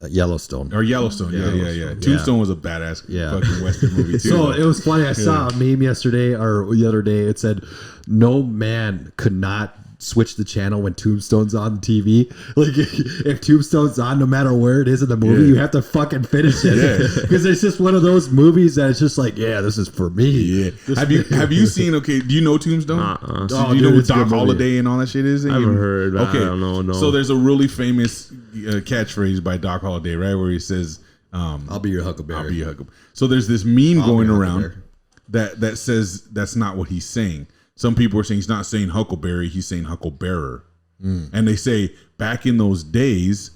Yellowstone. Yeah. Tombstone was a badass fucking Western movie too. So it was funny. I saw a meme yesterday or the other day. It said, "No man could not switch the channel when Tombstone's on TV. Like if Tombstone's on, no matter where it is in the movie, you have to fucking finish it because it's just one of those movies that it's just like, this is for me." Yeah. Have you seen? Okay, do you know Tombstone? Do you know what Doc Holliday and all that shit is? I've heard. Okay, I don't know. No. So there's a really famous catchphrase by Doc Holliday, right, where he says, "I'll be your Huckleberry." I'll be your Huckleberry. So there's this meme going around that says that's not what he's saying. Some people are saying he's not saying Huckleberry, he's saying Huckle Bearer. And they say back in those days,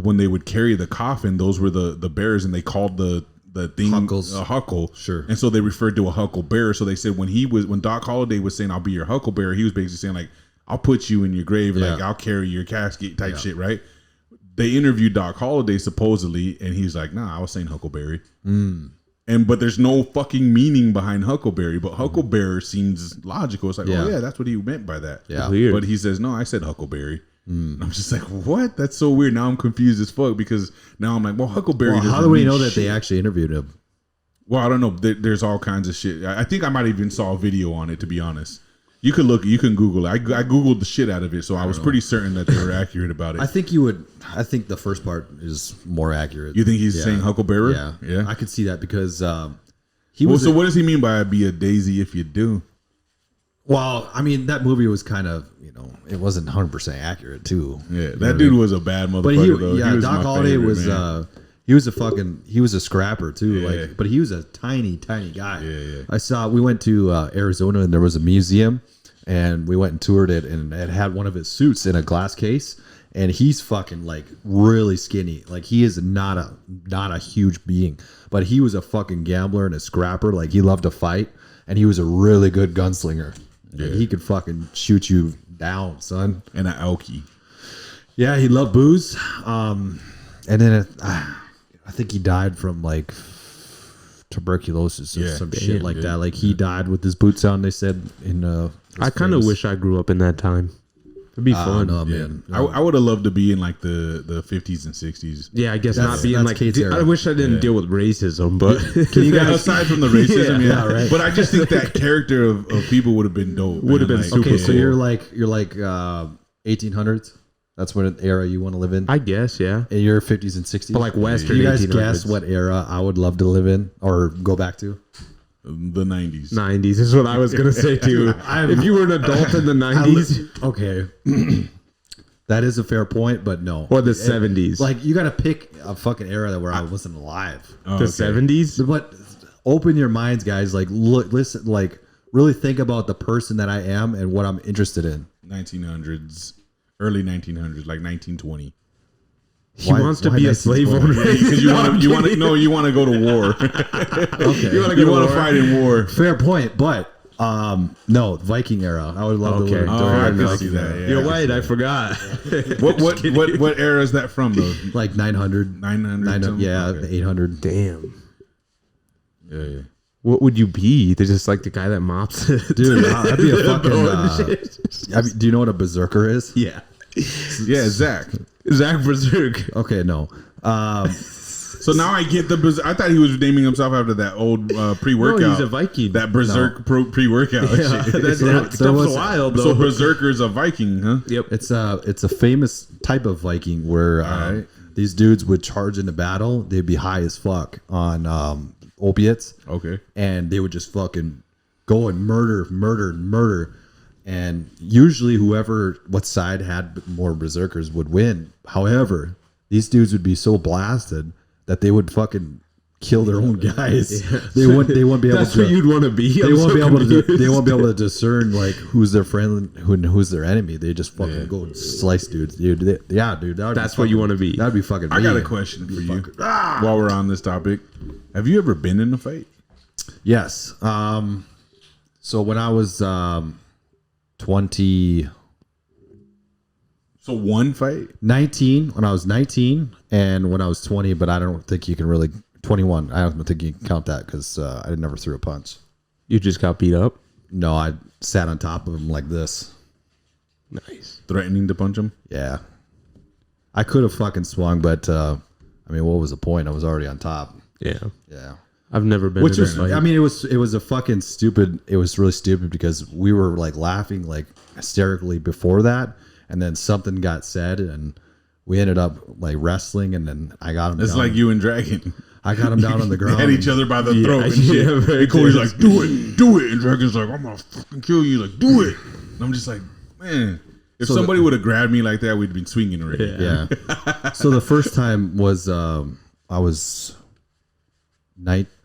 when they would carry the coffin, those were the bears, and they called the thing Huckles. a Huckle. Sure. And so they referred to a Huckle Bearer. So they said when Doc Holliday was saying, "I'll be your Huckle Bearer," he was basically saying like, "I'll put you in your grave, like I'll carry your casket type shit," right? They interviewed Doc Holliday supposedly, and he's like, "Nah, I was saying Huckleberry." But there's no fucking meaning behind Huckleberry, but Huckle Bearer seems logical. It's like, oh yeah, that's what he meant by that. Yeah. Weird. But he says, no, I said Huckleberry. I'm just like, what? That's so weird. Now I'm confused as fuck because now I'm like, well, Huckleberry. Well, how do we know that they actually interviewed him? Well, I don't know. There's all kinds of shit. I think I might even saw a video on it, to be honest. You can look. You can Google it. I Googled the shit out of it, so I was pretty certain that they were accurate about it. I think you would. I think the first part is more accurate. You think he's saying Huckleberry? Yeah. I could see that because he was. So what does he mean by "be a daisy if you do"? Well, I mean that movie was kind of it wasn't 100% accurate too. Yeah, that dude was a bad motherfucker. But he Doc Holliday was. He was a scrapper too. But he was a tiny guy. Yeah. We went to Arizona and there was a museum. And we went and toured it, and it had one of his suits in a glass case. And he's fucking like really skinny. Like he is not a huge being, but he was a fucking gambler and a scrapper. Like he loved to fight, and he was a really good gunslinger. Yeah. He could fucking shoot you down, son. And an alky. Yeah, he loved booze. And then I think he died from like tuberculosis or some shit like that. Like he died with his boots on. They said in. I kind of wish I grew up in that time. It'd be fun. No, man. I would have loved to be in like the 50s and 60s. Yeah, I guess not being like. I wish I didn't deal with racism, but can you guys aside from the racism, right? But I just think that character of people would have been dope. Would have been like, super. Okay, so you're like 1800s. That's what era you want to live in. I guess, yeah. In your 50s and 60s. But like Western. Can you guys guess what era I would love to live in or go back to? The 90s. 90s is what I was going to say too. If you were an adult in the 90s. Okay. That is a fair point, but no. Or the 70s. Like, you got to pick a fucking era where I wasn't alive. The 70s? But open your minds, guys. Like, look, listen, like, really think about the person that I am and what I'm interested in. 1900s. Early 1900s, like 1920. He wants to be a slave owner because you want to go to war. Okay, you want to fight in war. Fair point, but no, Viking era. I would love to live I can see that. Yeah, you're right. I forgot. What era is that from though? Like 900, 900. Yeah, okay. 800. Damn. Yeah. What would you be? They're just like the guy that mops it. Dude, I'd be a fucking. Do you know what a berserker is? Yeah. Yeah, Zach Berserk. Okay, no. So now I get the. I thought he was naming himself after that old pre-workout. No, he's a Viking. That Berserk pre-workout shit. That's wild though. So Berserker's a Viking, huh? Yep. It's a famous type of Viking where these dudes would charge into battle. They'd be high as fuck on opiates. Okay. And they would just fucking go and murder. And usually what side had more berserkers would win. However, these dudes would be so blasted that they would fucking kill their own guys. Yeah. They won't be able That's to. That's what you'd want to be. They won't be able to discern like who's their friend and who's their enemy. They just fucking go and slice dudes. Dude. Dude. That's what you want to be. That'd be fucking. I got a question for you. While we're on this topic, have you ever been in a fight? Yes. So when I was 20. So one fight? 19, when I was 19 and when I was 20, but I don't think you can really 21. I don't think you can count that because I never threw a punch. You just got beat up? No, I sat on top of him like this. Nice. Threatening to punch him? Yeah. I could have fucking swung, but I mean, what was the point? I was already on top. Yeah. Yeah. I've never been Which in was, a fight. I mean, it was a fucking stupid. It was really stupid because we were like laughing like hysterically before that. And then something got said, and we ended up like wrestling, and then I got him. It's down. like you and Dragon. I got him down on the ground. Had each other by the throat and shit. And Cody's like, do it. And Dragon's like, I'm going to fucking kill you. Like, do it. And I'm just like, man, if somebody would have grabbed me like that, we'd been swinging already. Yeah. So the first time was I was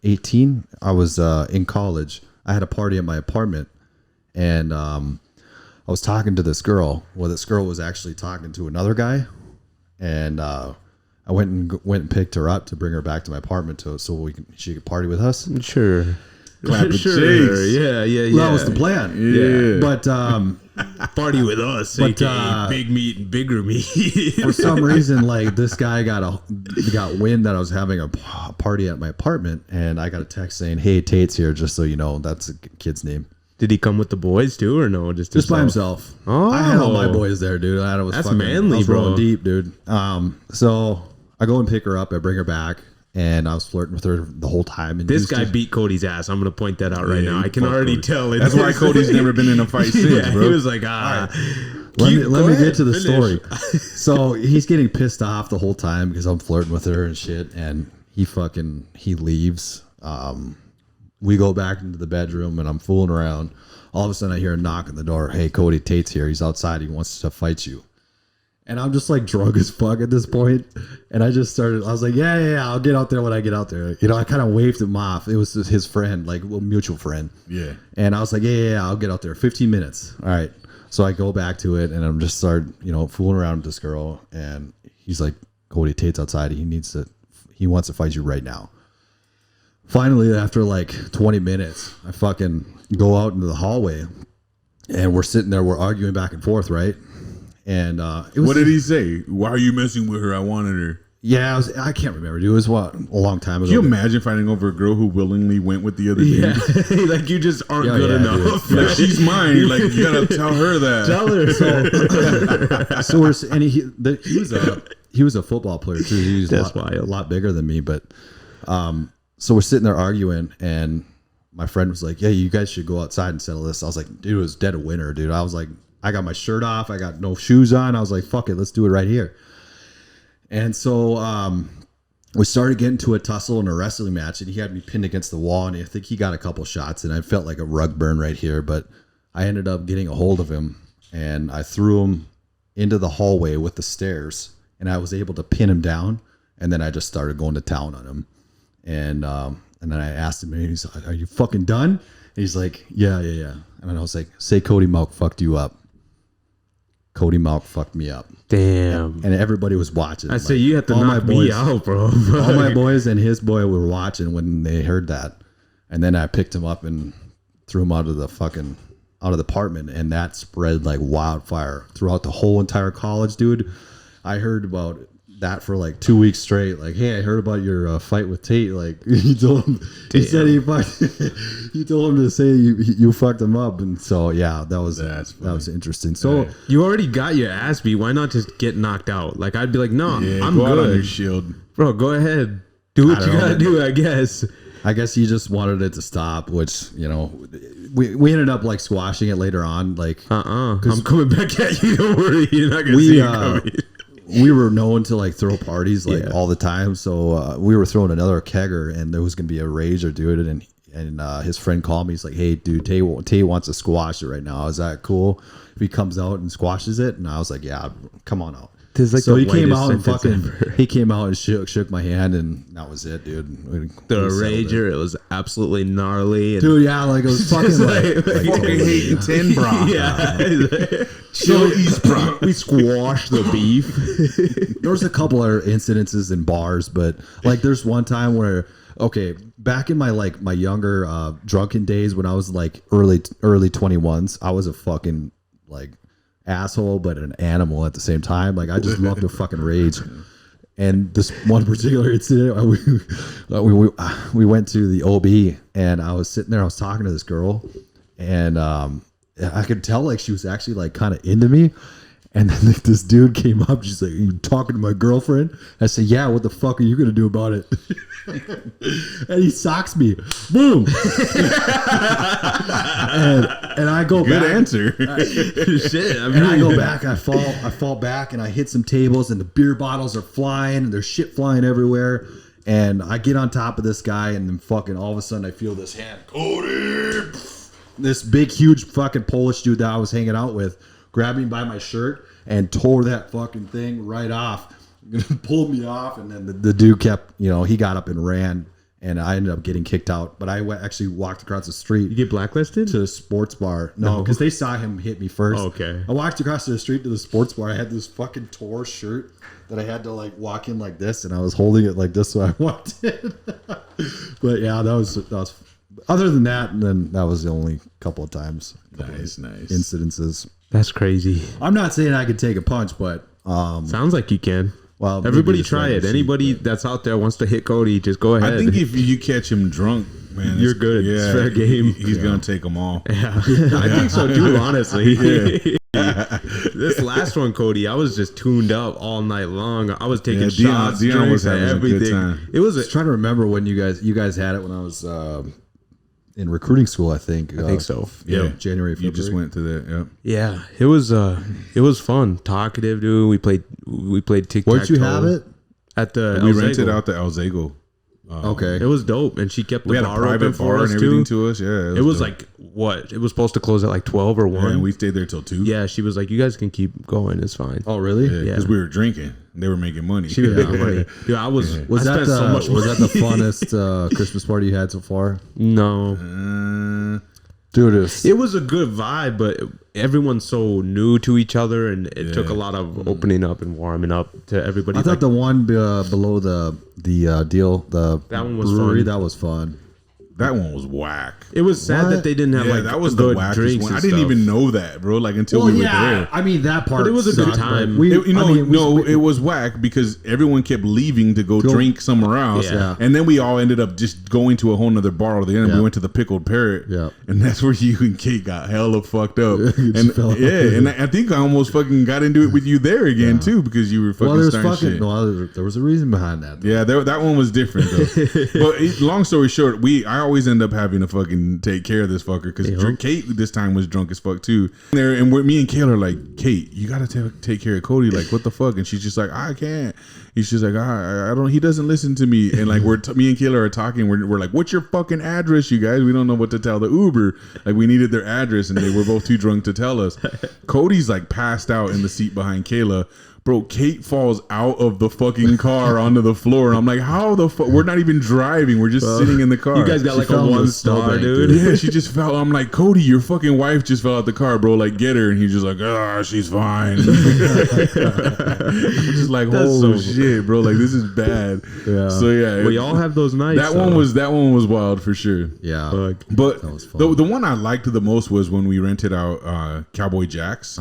18. I was in college. I had a party at my apartment, and I was talking to this girl. Well, this girl was actually talking to another guy, and I went and picked her up to bring her back to my apartment so she could party with us. Sure. Clap Sure. Yeah. Well, that was the plan. Yeah. But party with us. But big meat and bigger meat. For some reason, like this guy got wind that I was having a party at my apartment, and I got a text saying, "Hey, Tate's here, just so you know." That's a kid's name. Did he come with the boys too, or no? Just by himself. Oh, I had all my boys there, dude. That's manly, I was bro. rolling deep, dude. So I go and pick her up. I bring her back, and I was flirting with her the whole time. And this guy beat Cody's ass. I'm gonna point that out right now. I can already tell it. That's why Cody's never been in a fight since, bro. He was like, Let me get to the story. So he's getting pissed off the whole time because I'm flirting with her and shit, and he leaves. We go back into the bedroom, and I'm fooling around. All of a sudden, I hear a knock on the door. Hey, Cody, Tate's here. He's outside. He wants to fight you. And I'm just like drunk as fuck at this point. And I was like, yeah, I'll get out there when I get out there. You know, I kind of waved him off. It was his friend, like a mutual friend. Yeah. And I was like, yeah, I'll get out there. 15 minutes. All right. So I go back to it, and I'm just fooling around with this girl. And he's like, Cody, Tate's outside. He wants to fight you right now. Finally, after like 20 minutes, I fucking go out into the hallway, and we're sitting there. We're arguing back and forth, right? And what did he say? Why are you messing with her? I wanted her. Yeah, I can't remember, dude. It was a long time ago. Can you imagine fighting over a girl who willingly went with the other dude? Yeah. Like you just aren't good enough. Like she's mine. Like you gotta tell her that. Tell her. He was a football player too. He was a lot bigger than me, but so we're sitting there arguing, and my friend was like, "Yeah, you guys should go outside and settle this." I was like, "Dude, it was dead of winter, dude." I was like, I got my shirt off, I got no shoes on. I was like, "Fuck it, let's do it right here." And so we started getting to a tussle and a wrestling match, and he had me pinned against the wall, and I think he got a couple shots, and I felt like a rug burn right here. But I ended up getting a hold of him, and I threw him into the hallway with the stairs, and I was able to pin him down, and then I just started going to town on him. And then I asked him, he's like, "Are you fucking done?" And he's like, yeah. And I was like, "Say Cody Malk fucked you up." Cody Malk fucked me up. Damn. And everybody was watching. I say you have to knock me out, bro. All my boys and his boy were watching when they heard that. And then I picked him up and threw him out of the apartment, and that spread like wildfire throughout the whole entire college, dude. I heard about that for like 2 weeks straight. Like, "Hey, I heard about your fight with Tate." Like, he told him, he said he told him to say you fucked him up. And so yeah, that was interesting. So you already got your ass beat. Why not just get knocked out? Like, I'd be like, "No, I'm go good." Out on your shield, bro. Go ahead, do what you gotta do. I guess he just wanted it to stop, which, you know, we ended up like squashing it later on. Like, I'm coming back at you. Don't worry, you're not gonna see it coming. We were known to like throw parties like all the time, so we were throwing another kegger, and there was gonna be a rager, dude. And his friend called me. He's like, "Hey, dude, Tay wants to squash it right now. Is that cool if he comes out and squashes it?" And I was like, "Yeah, come on out." Like, so he came out and shook my hand, and that was it, dude. The rager, it was absolutely gnarly, dude. Yeah, like it was fucking like fucking hating 10 bro. Yeah. We squashed the beef. There was a couple other incidences in bars, but like there's one time where, okay, back in my younger drunken days when I was like early 21s, I was a fucking like asshole, but an animal at the same time. Like I just loved to fucking rage. And this one particular incident, we went to the OB, and I was sitting there, I was talking to this girl, and I could tell like she was actually like kind of into me. And then this dude came up. She's like, "Are you talking to my girlfriend?" I said, "Yeah, what the fuck are you going to do about it?" And he socks me. Boom. and I go Good back. answer. Shit. And I go back. I fall back, and I hit some tables, and the beer bottles are flying, and there's shit flying everywhere. And I get on top of this guy, and then fucking all of a sudden I feel this hand. Cody! This big, huge fucking Polish dude that I was hanging out with grabbed me by my shirt and tore that fucking thing right off. Pulled me off, and then the dude kept, he got up and ran, and I ended up getting kicked out. But I actually walked across the street. You get blacklisted? To the sports bar. No, because they saw him hit me first. Oh, okay. I walked across the street to the sports bar. I had this fucking tore shirt, that I had to like walk in like this, and I was holding it like this when I walked in. But yeah, that was. Other than that, and then that was the only couple of times. Nice incidences. That's crazy. I'm not saying I could take a punch, but sounds like you can. Well, everybody try it. Anybody that's out there wants to hit Cody, just go ahead. I think if you catch him drunk, man, you're good. Yeah, it's fair game. He's gonna take them all. Yeah, I think so too. Honestly, this last one, Cody, I was just tuned up all night long. I was taking shots. Deion was having everything. A good time. I was trying to remember when you guys had it when I was in recruiting school. I think so. Yeah, January. February. You just went to that. Yep. Yeah, it was fun. Talkative, dude. We played tic-tac-toe. Where'd you have it? At the we rented out the El Zago. Okay, it was dope, and she kept the we had bar a private open bar for us and everything too. To us. Yeah, it was like what? It was supposed to close at like 12 or 1. And we stayed there till 2. Yeah, she was like, "You guys can keep going. It's fine." Oh, really? Yeah, because we were drinking. They were making money. She was making money. Yeah, Was that the funnest Christmas party you had so far? No. Dude, it was a good vibe, but everyone's so new to each other, and it took a lot of opening up and warming up to everybody. I thought the one below the deal, that one was brewery, fun. That was fun. That one was whack. It was sad that they didn't have like that was good the wackest drinks one. I didn't even know that, bro. Like until we were there. I mean that part. But it was a good time. It was whack because everyone kept leaving to go drink somewhere else. Yeah. And then we all ended up just going to a whole nother bar. And we went to the Pickled Parrot. Yeah. And that's where you and Kate got hella fucked up. And I think I almost fucking got into it with you there again too because you were fucking starting shit. There was a reason behind that. Yeah, that one was different though. But long story short, I always end up having to fucking take care of this fucker because Kate this time was drunk as fuck too. And me and Kayla are like, Kate, you gotta take care of Cody. Like, what the fuck? And she's just like, I can't. She's like, I don't. He doesn't listen to me. And like me and Kayla are talking. We're like, what's your fucking address, you guys? We don't know what to tell the Uber. Like we needed their address, and they were both too drunk to tell us. Cody's like passed out in the seat behind Kayla. Bro, Kate falls out of the fucking car onto the floor. And I'm like, how the fuck? We're not even driving. We're just sitting in the car. You guys got like a 1-star, dude. Yeah, she just fell. I'm like, Cody, your fucking wife just fell out the car, bro. Like, get her. And he's just like, she's fine. I'm just like, oh shit, bro. Like, this is bad. Yeah. So yeah. We all have those nights. That one was wild for sure. Yeah. But the one I liked the most was when we rented out Cowboy Jack's.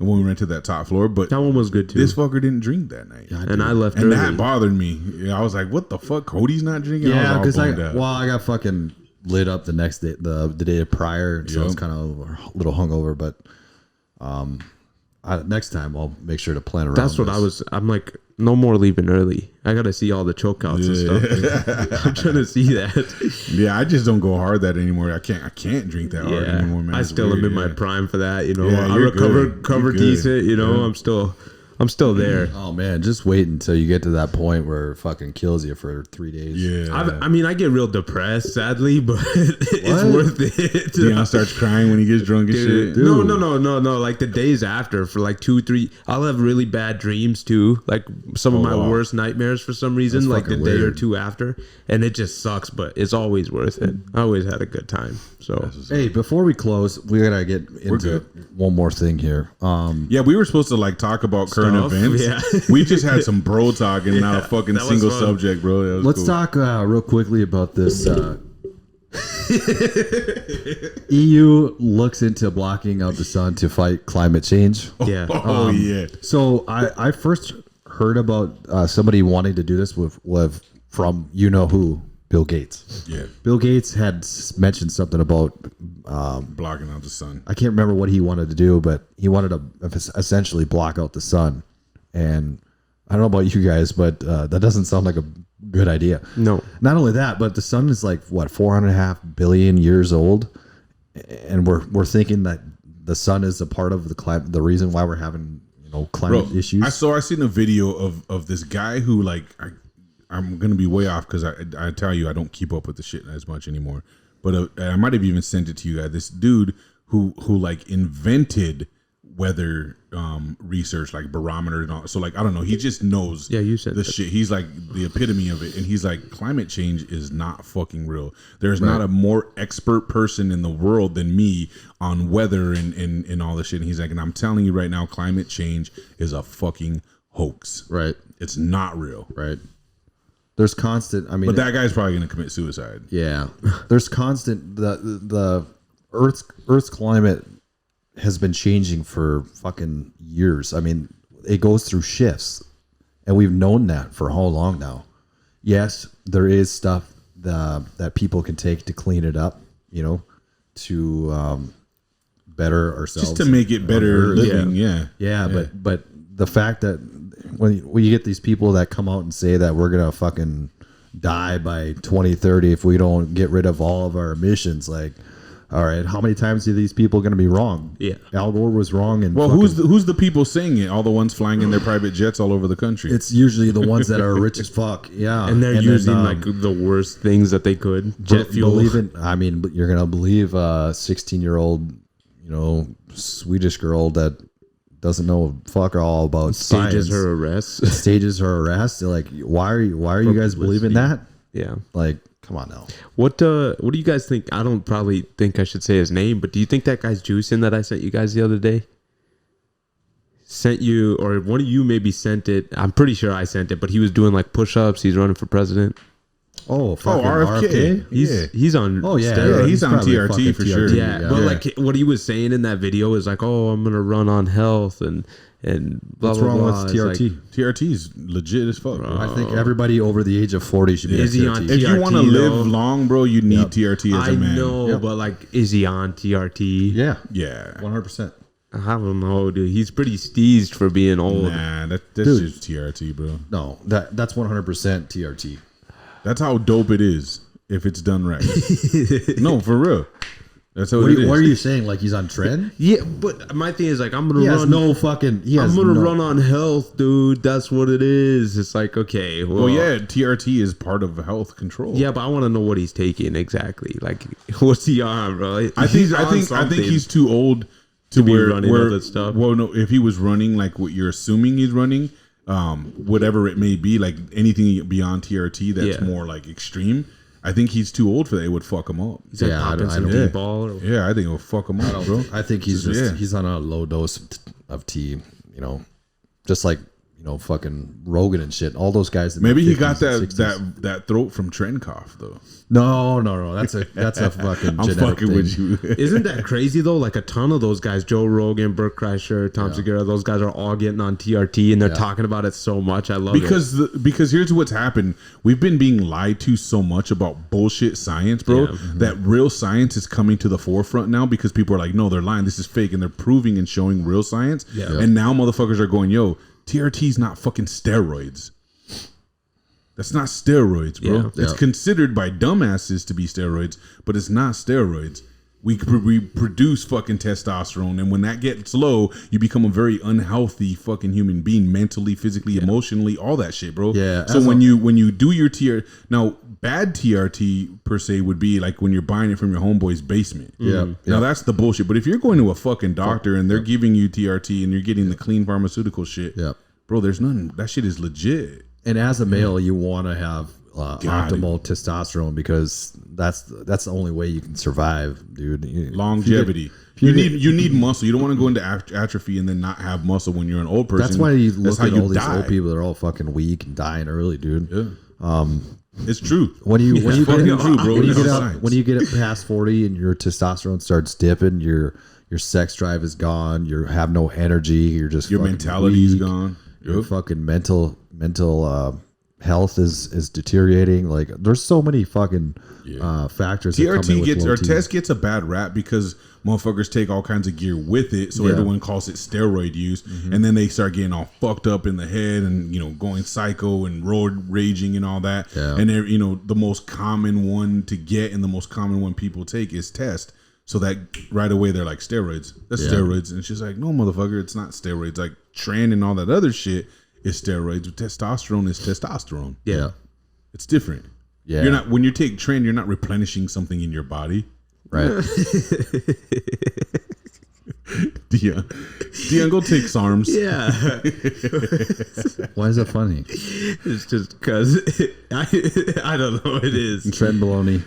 And when we rented that top floor. But that one was good too. This fucker didn't drink that night. Yeah, and I left and early. That bothered me. Yeah, I was like, what the fuck? Cody's not drinking? Yeah, because I got fucking lit up the next day, the day prior. So I was kind of a little hungover. But next time I'll make sure to plan around. That's what I'm like, no more leaving early. I got to see all the choke outs and stuff. I'm trying to see that. Yeah, I just don't go hard that anymore. I can't drink that hard anymore, man. I still am in my prime for that. You know, I recover decent. You know, I'm still there. Oh man, just wait until you get to that point where it fucking kills you for 3 days. Yeah, I mean, I get real depressed, sadly, but it's worth it. Deion starts crying when he gets drunk and shit. No. Like the days after, for like 2-3, I'll have really bad dreams too. Like some of my worst nightmares for some reason. That's like the day or two after, and it just sucks. But it's always worth it. I always had a good time. So hey, before we close, we gotta get into one more thing here. Yeah, we were supposed to like talk about current events. Yeah. We just had some bro talk and not a fucking single subject, bro. Let's talk real quickly about this. EU looks into blocking out the sun to fight climate change. Yeah. So I first heard about somebody wanting to do this from who. Bill Gates. Yeah. Bill Gates had mentioned something about blocking out the sun. I can't remember what he wanted to do, but he wanted to essentially block out the sun. And I don't know about you guys, but that doesn't sound like a good idea. No. Not only that, but the sun is like what 4.5 billion years old, and we're thinking that the sun is a part of the reason why we're having climate issues. I seen a video of this guy who like I'm gonna be way off because I tell you I don't keep up with the shit as much anymore. But I might have even sent it to you guys. This dude who like invented weather research, like barometer and all. So like I don't know, he just knows you said the shit. He's like the epitome of it, and he's like, climate change is not fucking real. There's not a more expert person in the world than me on weather and all this shit. And he's like, and I'm telling you right now, climate change is a fucking hoax. Right. It's not real. Right. There's constant. I mean, but that guy's probably going to commit suicide. Yeah. There's constant. The Earth's climate has been changing for fucking years. I mean, it goes through shifts, and we've known that for how long now? Yes, there is stuff that people can take to clean it up, to better ourselves, just to make it better living. Yeah. But the fact that when you get these people that come out and say that we're gonna fucking die by 2030 if we don't get rid of all of our emissions, like, all right, how many times are these people going to be wrong? Yeah, Al Gore was wrong. And who's the people saying it? All the ones flying in their private jets all over the country. It's usually the ones that are rich as fuck. Yeah, and they're using like the worst things that they could. Jet fuel. You're gonna believe a 16-year-old, Swedish girl that doesn't know fuck all about stages science. Her arrest. Stages her arrest. They're like, why are you guys believing that? Yeah, like. Come on now. What do you guys think? I don't probably think I should say his name, but do you think that guy's juicing that I sent you guys the other day? Sent you, or one of you maybe sent it. I'm pretty sure I sent it, but he was doing like push-ups. He's running for president. Oh, fucking RFK. He's on. Oh yeah, he's on TRT for sure. Yeah, but like what he was saying in that video is like, oh, I'm gonna run on health and blah, what's blah, wrong blah. with TRT? Like, TRT's legit as fuck. I think everybody over the age of 40 should be on TRT. If you want to live long, bro, you need TRT as a man. I know, but like, is he on TRT? Yeah, 100%. I don't know, dude. He's pretty steezed for being old. Nah, that's just TRT, bro. No, that's 100% TRT. That's how dope it is if it's done right. No, for real. That's how it is. What are you saying? Like he's on trend? Yeah, but my thing is like I'm gonna run. I'm gonna run on health, dude. That's what it is. It's like, okay, well, TRT is part of health control. Yeah, but I want to know what he's taking exactly. Like, what's he on, bro? I think he's too old to be running all that stuff. Well, no, if he was running like what you're assuming he's running, whatever it may be, like anything beyond TRT that's more like extreme. I think he's too old for that. It would fuck him up. He's like popping some D-ball. I think it would fuck him up, bro. I think he's on a low dose of tea, just like, fucking Rogan and shit. All those guys. Maybe he got that throat from Trenkopf though. No. That's a fucking. I'm fucking with you. Isn't that crazy though? Like a ton of those guys, Joe Rogan, Bert Kreischer, Tom Segura, those guys are all getting on TRT and they're talking about it so much. I love it because here's what's happened. We've been being lied to so much about bullshit science, bro. That real science is coming to the forefront now because people are like, no, they're lying. This is fake, and they're proving and showing real science. And now motherfuckers are going, yo, TRT's not fucking steroids. That's not steroids, bro. It's considered by dumbasses to be steroids, but it's not steroids. We produce fucking testosterone, and when that gets low, you become a very unhealthy fucking human being, mentally, physically, emotionally, all that shit, bro. Yeah. So when you do your now bad TRT per se would be like when you're buying it from your homeboy's basement. Now that's the bullshit. But if you're going to a fucking doctor and they're giving you TRT and you're getting the clean pharmaceutical shit, bro, there's nothing. That shit is legit. And as a male, you want to have optimal testosterone because that's the only way you can survive, dude. Longevity. You need muscle. You don't want to go into atrophy and then not have muscle when you're an old person. That's why you look at all these old people that are all fucking weak and dying early, dude. It's true. When you get past 40 and your testosterone starts dipping, your sex drive is gone. You have no energy. You're just your mentality is gone. Your fucking mental health is deteriorating. Like there's so many fucking factors. TRT test gets a bad rap because motherfuckers take all kinds of gear with it, so everyone calls it steroid use, and then they start getting all fucked up in the head and going psycho and road raging and all that. And the most common one to get and the most common one people take is test. So that right away they're like steroids. That's steroids, and she's like, no, motherfucker, it's not steroids. Like tren and all that other shit is steroids. Testosterone is testosterone. Yeah, it's different. Yeah, you're not when you take tren, you're not replenishing something in your body. Right. Deion, go take SARMs. Yeah. Why is that funny? It's just because I don't know. It is trend baloney.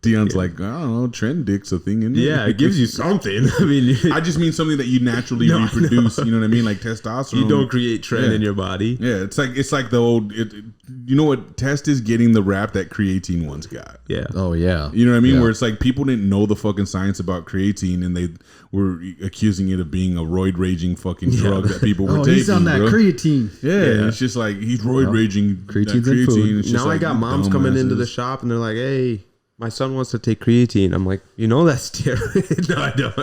Deion's like, I don't know, trend dick's a thing in there. Yeah, it gives you something. I mean, I just mean something that you naturally reproduce. You know what I mean? Like testosterone. You don't create trend in your body. Yeah, it's like the old. You know what? Test is getting the rap that creatine once got. Yeah. Oh yeah. You know what I mean? Yeah. Where it's like people didn't know the fucking science about creatine, and they were accusing it of being a roid raging fucking drug that people were taking. He's on that creatine. Yeah, it's just like he's roid raging creatine. Now I got moms coming into the shop and they're like, "Hey, my son wants to take creatine." I'm like, "You know that's steroid." No, I don't.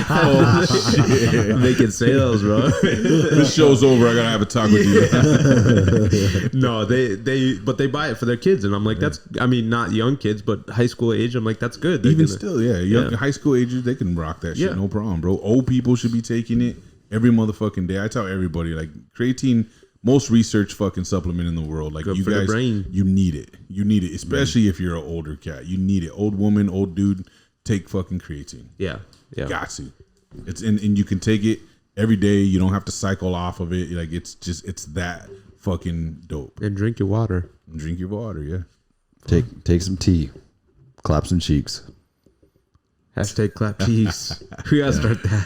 Oh shit! Making sales, bro. This show's over. I gotta have a talk with you. No, they buy it for their kids, and I'm like, that's. I mean, not young kids, but high school age. I'm like, that's good. Even still, young high school agers, they can rock that shit, no problem, bro. Old people should be taking it every motherfucking day. I tell everybody, like, creatine. Most research fucking supplement in the world. Like, you guys, you need it. You need it, especially if you're an older cat. You need it. Old woman, old dude, take fucking creatine. Yeah. Got to. It's and you can take it every day. You don't have to cycle off of it. Like, it's that fucking dope. And drink your water. Yeah. Take some tea. Clap some cheeks. Hashtag clap cheeks. We gotta start that.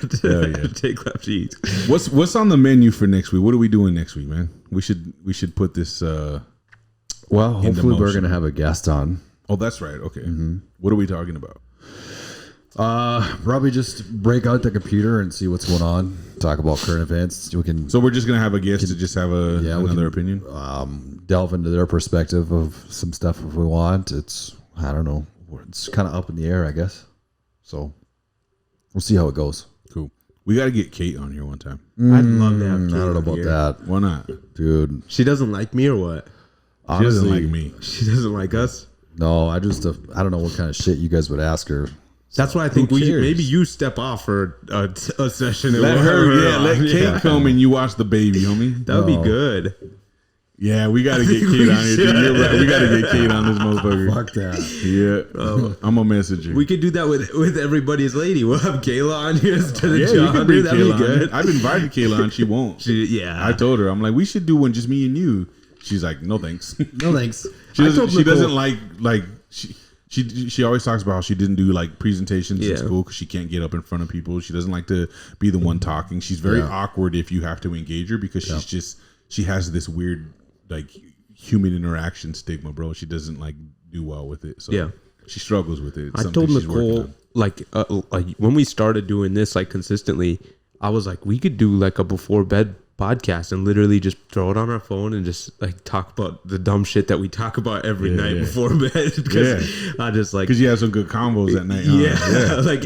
Hashtag clap cheeks. What's on the menu for next week? What are we doing next week, man? We should put this. Well, hopefully we're gonna have a guest on. Oh, that's right. Okay. Mm-hmm. What are we talking about? Probably just break out the computer and see what's going on. Talk about current events. So we're just gonna have a guest to just have another opinion. Delve into their perspective of some stuff if we want. I don't know. It's kind of up in the air, I guess. So we'll see how it goes. Cool. We got to get Kate on here one time. I'd love to have Kate. I don't know about that. Why not? Dude. She doesn't like me or what? Honestly, she doesn't like me. She doesn't like us? No, I don't know what kind of shit you guys would ask her. That's why I think maybe you step off for a session. And let Kate come and you watch the baby, homie. That would be good. Yeah, we got to get Kate on here. You're right. We got to get Kate on this motherfucker. Fuck that. Yeah. I'm going to message her. We could do that with everybody's lady. We'll have Kayla on here instead of John. That'd be good. I've invited Kayla on. She won't. I told her. I'm like, we should do one just me and you. She's like, no thanks. No thanks. She doesn't like she always talks about how she didn't do like presentations in school because she can't get up in front of people. She doesn't like to be the one talking. She's very awkward if you have to engage her because she has this weird like human interaction stigma, bro. She doesn't like do well with it. So she struggles with it. I told Nicole like when we started doing this like consistently, I was like, we could do like a before bed podcast and literally just throw it on our phone and just like talk about the dumb shit that we talk about every night before bed. Because I just like, because you have some good combos at night.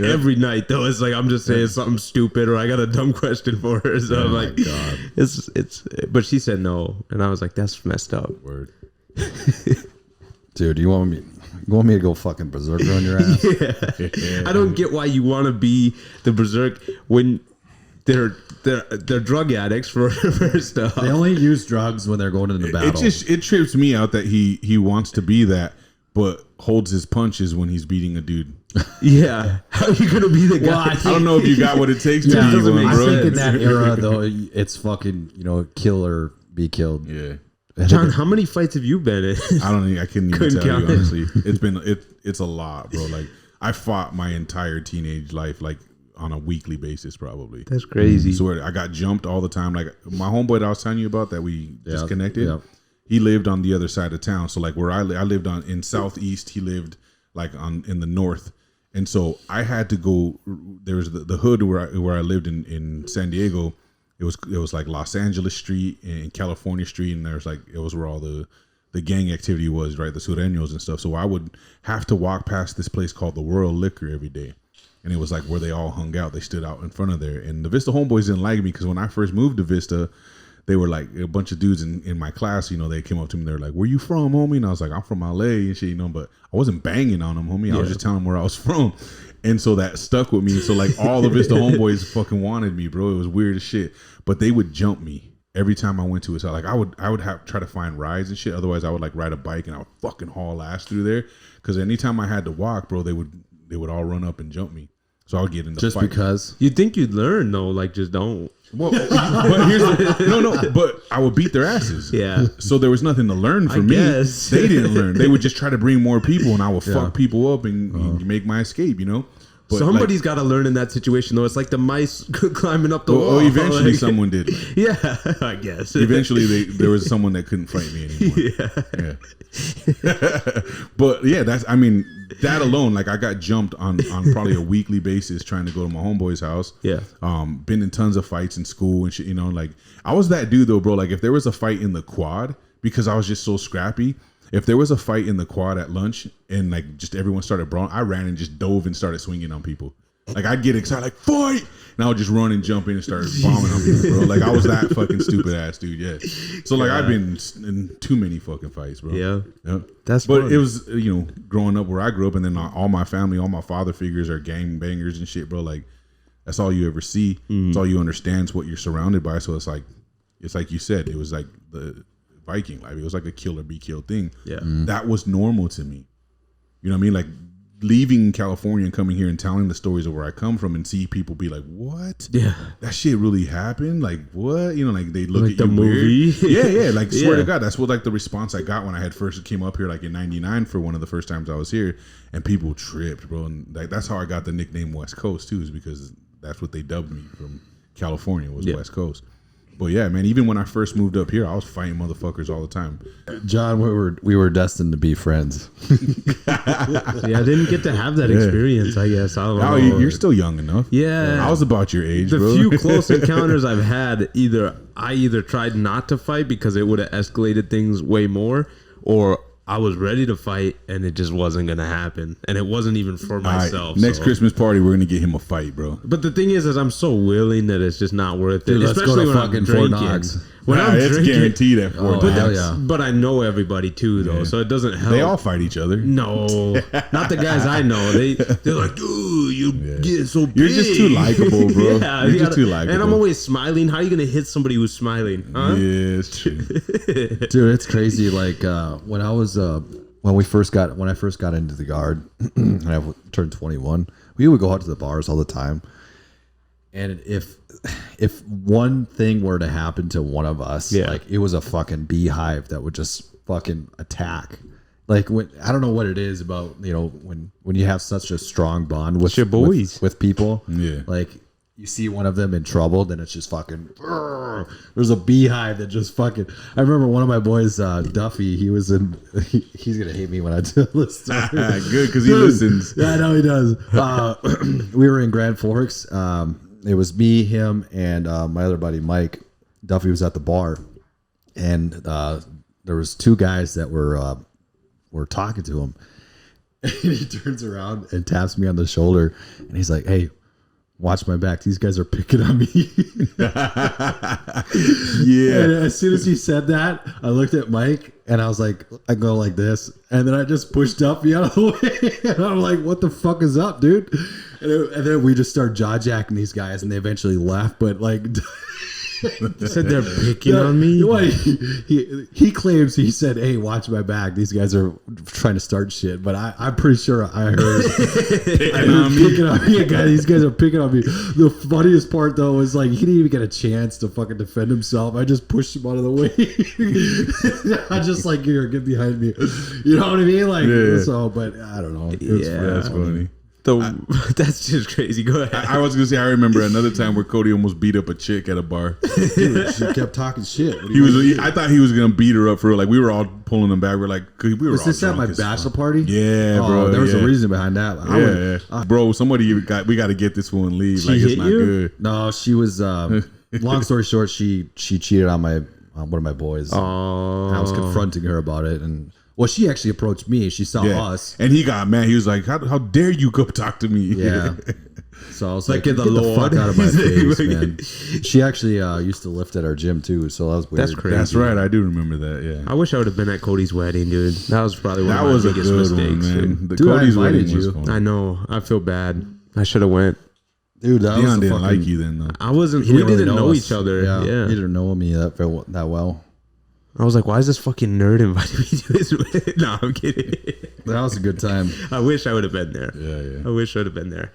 Every night though, it's like I'm just saying something stupid or I got a dumb question for her. So I'm like, God. It's but she said no, and I was like, that's messed up. Word. Dude, you want me to go fucking berserker on your ass? I don't get why you want to be the berserk when they're drug addicts for stuff. They only use drugs when they're going into battle. It trips me out that he wants to be that, but holds his punches when he's beating a dude. Yeah, how are you gonna be the guy? I don't know if you got what it takes to be one, I bro. think in that era though, it's fucking kill or be killed. Yeah. John, how many fights have you been in? I couldn't even tell you honestly. It's a lot, bro. Like I fought my entire teenage life like on a weekly basis probably. That's crazy. So I got jumped all the time. Like my homeboy that I was telling you about that we just connected, he lived on the other side of town. So like where I lived in southeast, he lived like in the north. And so I had to go, there was the hood where I lived in San Diego. It was like Los Angeles Street and California Street, and there's like it was where all the gang activity was, right? The sureños and stuff. So I would have to walk past this place called the World Liquor every day. And it was like where they all hung out. They stood out in front of there. And the Vista homeboys didn't like me because when I first moved to Vista, they were like a bunch of dudes in my class, they came up to me. They're like, where you from, homie? And I was like, I'm from LA and shit, but I wasn't banging on them, homie. I was just telling them where I was from. And so that stuck with me. So like all the Vista homeboys fucking wanted me, bro. It was weird as shit. But they would jump me every time I went to it. So like I would try to find rides and shit. Otherwise I would like ride a bike and I would fucking haul ass through there. Because anytime I had to walk, bro, they would all run up and jump me. So I'll get into just fight. because you'd think you'd learn though, like just don't. Well, but here's but I would beat their asses. Yeah. So there was nothing to learn from me. Guess. They didn't learn. They would just try to bring more people, and I would fuck people up and make my escape. But somebody's got to learn in that situation, though. It's like the mice climbing up the wall. Oh, eventually someone did. Yeah, I guess. Eventually, there was someone that couldn't fight me anymore. Yeah. But yeah, that alone, like I got jumped on probably a weekly basis trying to go to my homeboy's house. Yeah. Been in tons of fights in school and shit. Like I was that dude though, bro. Like if there was a fight in the quad, because I was just so scrappy. If there was a fight in the quad at lunch and like just everyone started brawling, I ran and just dove and started swinging on people. Like I'd get excited, like fight, and I would just run and jump in and start bombing on people, bro. Like I was that fucking stupid ass dude, yeah. So like I've been in too many fucking fights, bro. Yeah. But fun. It was growing up where I grew up, and then all my family, all my father figures are gang bangers and shit, bro. Like that's all you ever see. It's all you understand is what you're surrounded by. So it's like you said, it was like the Viking life. It was like a kill or be killed thing. Yeah. That was normal to me. You know what I mean? Like leaving California and coming here and telling the stories of where I come from and see people be like, what? Yeah. That shit really happened? Like what? Like they look like at the you movie. weird. Yeah. Like swear to God, that's what like the response I got when I had first came up here like in 99 for one of the first times I was here, and people tripped, bro. And like that's how I got the nickname West Coast too, is because that's what they dubbed me from California was West Coast. But yeah, man, even when I first moved up here, I was fighting motherfuckers all the time. John, we were destined to be friends. Yeah, I didn't get to have that experience, I guess. I don't know. You're still young enough. Yeah. I was about your age, the bro. few close encounters I've had, I either tried not to fight because it would have escalated things way more, or I was ready to fight and it just wasn't going to happen. And it wasn't even for myself. Right. Next Christmas party, we're going to get him a fight, bro. But the thing is I'm so willing that it's just not worth it. Dude, especially when I'm drinking. When I'm it's drinking, guaranteed at Fort Knox. But I know everybody too, though, so it doesn't help. They all fight each other. No, not the guys I know. They're like, dude, you get so big. You're just too likable, bro. You're just too likable. And I'm always smiling. How are you gonna hit somebody who's smiling? Huh? Yeah, it's true. Dude, it's crazy. Like when I was when I first got into the Guard and I turned 21, we would go out to the bars all the time. And if one thing were to happen to one of us, like it was a fucking beehive that would just fucking attack. Like I don't know what it is about, when you have such a strong bond with your boys, with people. Yeah. Like you see one of them in trouble, then it's just fucking. There's a beehive that just fucking. I remember one of my boys, Duffy. He was in. He's gonna hate me when I tell this story. Good, because he listens. Yeah, I know he does. We were in Grand Forks. It was me, him, and my other buddy Mike. Duffy was at the bar, and there was two guys that were talking to him. And he turns around and taps me on the shoulder, and he's like, "Hey, watch my back. These guys are picking on me." Yeah. And as soon as he said that, I looked at Mike and I was like, I go like this. And then I just pushed Duffy out of the way. And I'm like, what the fuck is up, dude? And then we just start jaw jacking these guys and they eventually left. But like, said they're picking on me. Well, he claims, he said, "Hey, watch my back. These guys are trying to start shit." But I'm pretty sure I heard picking on me. Yeah, these guys are picking on me. The funniest part though was like he didn't even get a chance to fucking defend himself. I just pushed him out of the way. I just like, here, get behind me. You know what I mean? Like so, but I don't know. That's funny. That's just crazy. Go ahead. I was gonna say I remember another time where Cody almost beat up a chick at a bar. Dude, she kept talking shit. I thought he was gonna beat her up for real. Like we were all pulling him back. We're like, was this at my bachelor party? Yeah, bro. There was a reason behind that. Bro. We got to get this one and leave. Like it's not good. No, she was. Long story short, she cheated on one of my boys. Oh, I was confronting her about it and. Well, she actually approached me. She saw us. And he got mad. He was like, how dare you go talk to me? Yeah. So I was like, get the fuck out of my face, man. She actually used to lift at our gym, too. So that was weird. That's crazy. That's right. I do remember that, yeah. I wish I would have been at Cody's wedding, dude. That was probably one of my biggest mistakes. Man. Cody's wedding was fun. I know. I feel bad. I should have went. Dude, that Deion didn't like you then, though. I wasn't. We didn't know each other. Yeah. He didn't know me that well. I was like, why is this fucking nerd inviting me to his wedding? No, I'm kidding. That was a good time. I wish I would have been there. Yeah. I wish I would have been there.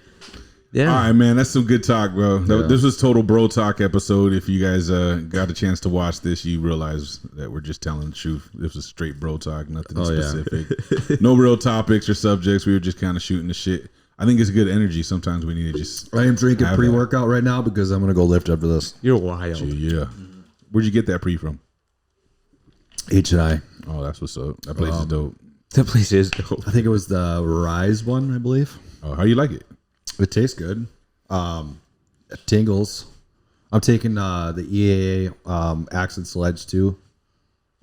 Yeah. All right, man. That's some good talk, bro. This was total bro talk episode. If you guys got a chance to watch this, you realize that we're just telling the truth. This was straight bro talk, nothing specific. No real topics or subjects. We were just kind of shooting the shit. I think it's good energy. Sometimes we need to just. I am drinking pre-workout right now because I'm going to go lift after this. You're wild. Yeah. Where'd you get that pre from? H&I. Oh, that's what's up. That place is dope. That place is dope. I think it was the Rise one, I believe. Oh, how you like it? It tastes good. It tingles. I'm taking the EAA Accent Sledge too.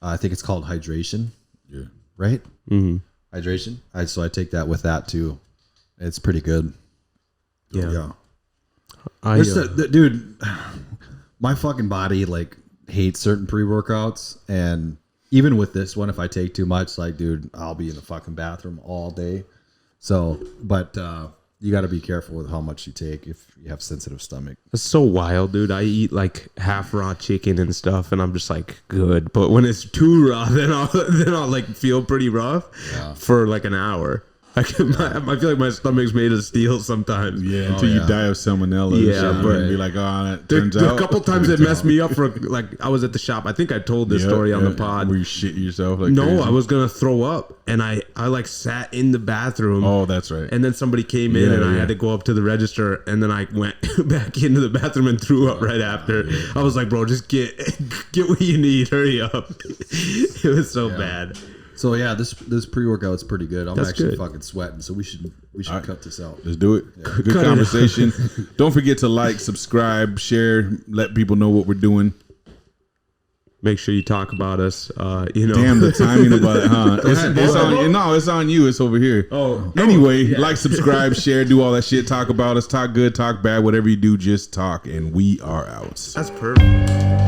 I think it's called Hydration. Yeah. Right? Mm-hmm. Hydration. So I take that with that too. It's pretty good. Yeah. Dude, my fucking body like hates certain pre-workouts, and even with this one, if I take too much, like, dude, I'll be in the fucking bathroom all day. So, but you got to be careful with how much you take if you have sensitive stomach. It's so wild, dude. I eat like half raw chicken and stuff, and I'm just like good. But when it's too raw, then I'll like feel pretty rough for like an hour. I feel like my stomach's made of steel sometimes. Yeah, until you die of salmonella. Yeah, but be like, it turns out. A couple times it messed me up for like I was at the shop. I think I told this story on the pod. Where you shit yourself? Like no, crazy? I was gonna throw up, and I like sat in the bathroom. Oh, that's right. And then somebody came in, and I had to go up to the register, and then I went back into the bathroom and threw up right after. Yeah. I was like, bro, just get what you need. Hurry up. It was so bad. So yeah, this pre-workout is pretty good. I'm actually fucking sweating, so we should cut this out. Let's do it. Yeah. Good conversation. Don't forget to like, subscribe, share, let people know what we're doing. Make sure you talk about us. Damn, the timing about it, huh? It's on you. It's over here. Oh. Anyway, like, subscribe, share, do all that shit. Talk about us. Talk good, talk bad, whatever you do, just talk. And we are out. That's perfect.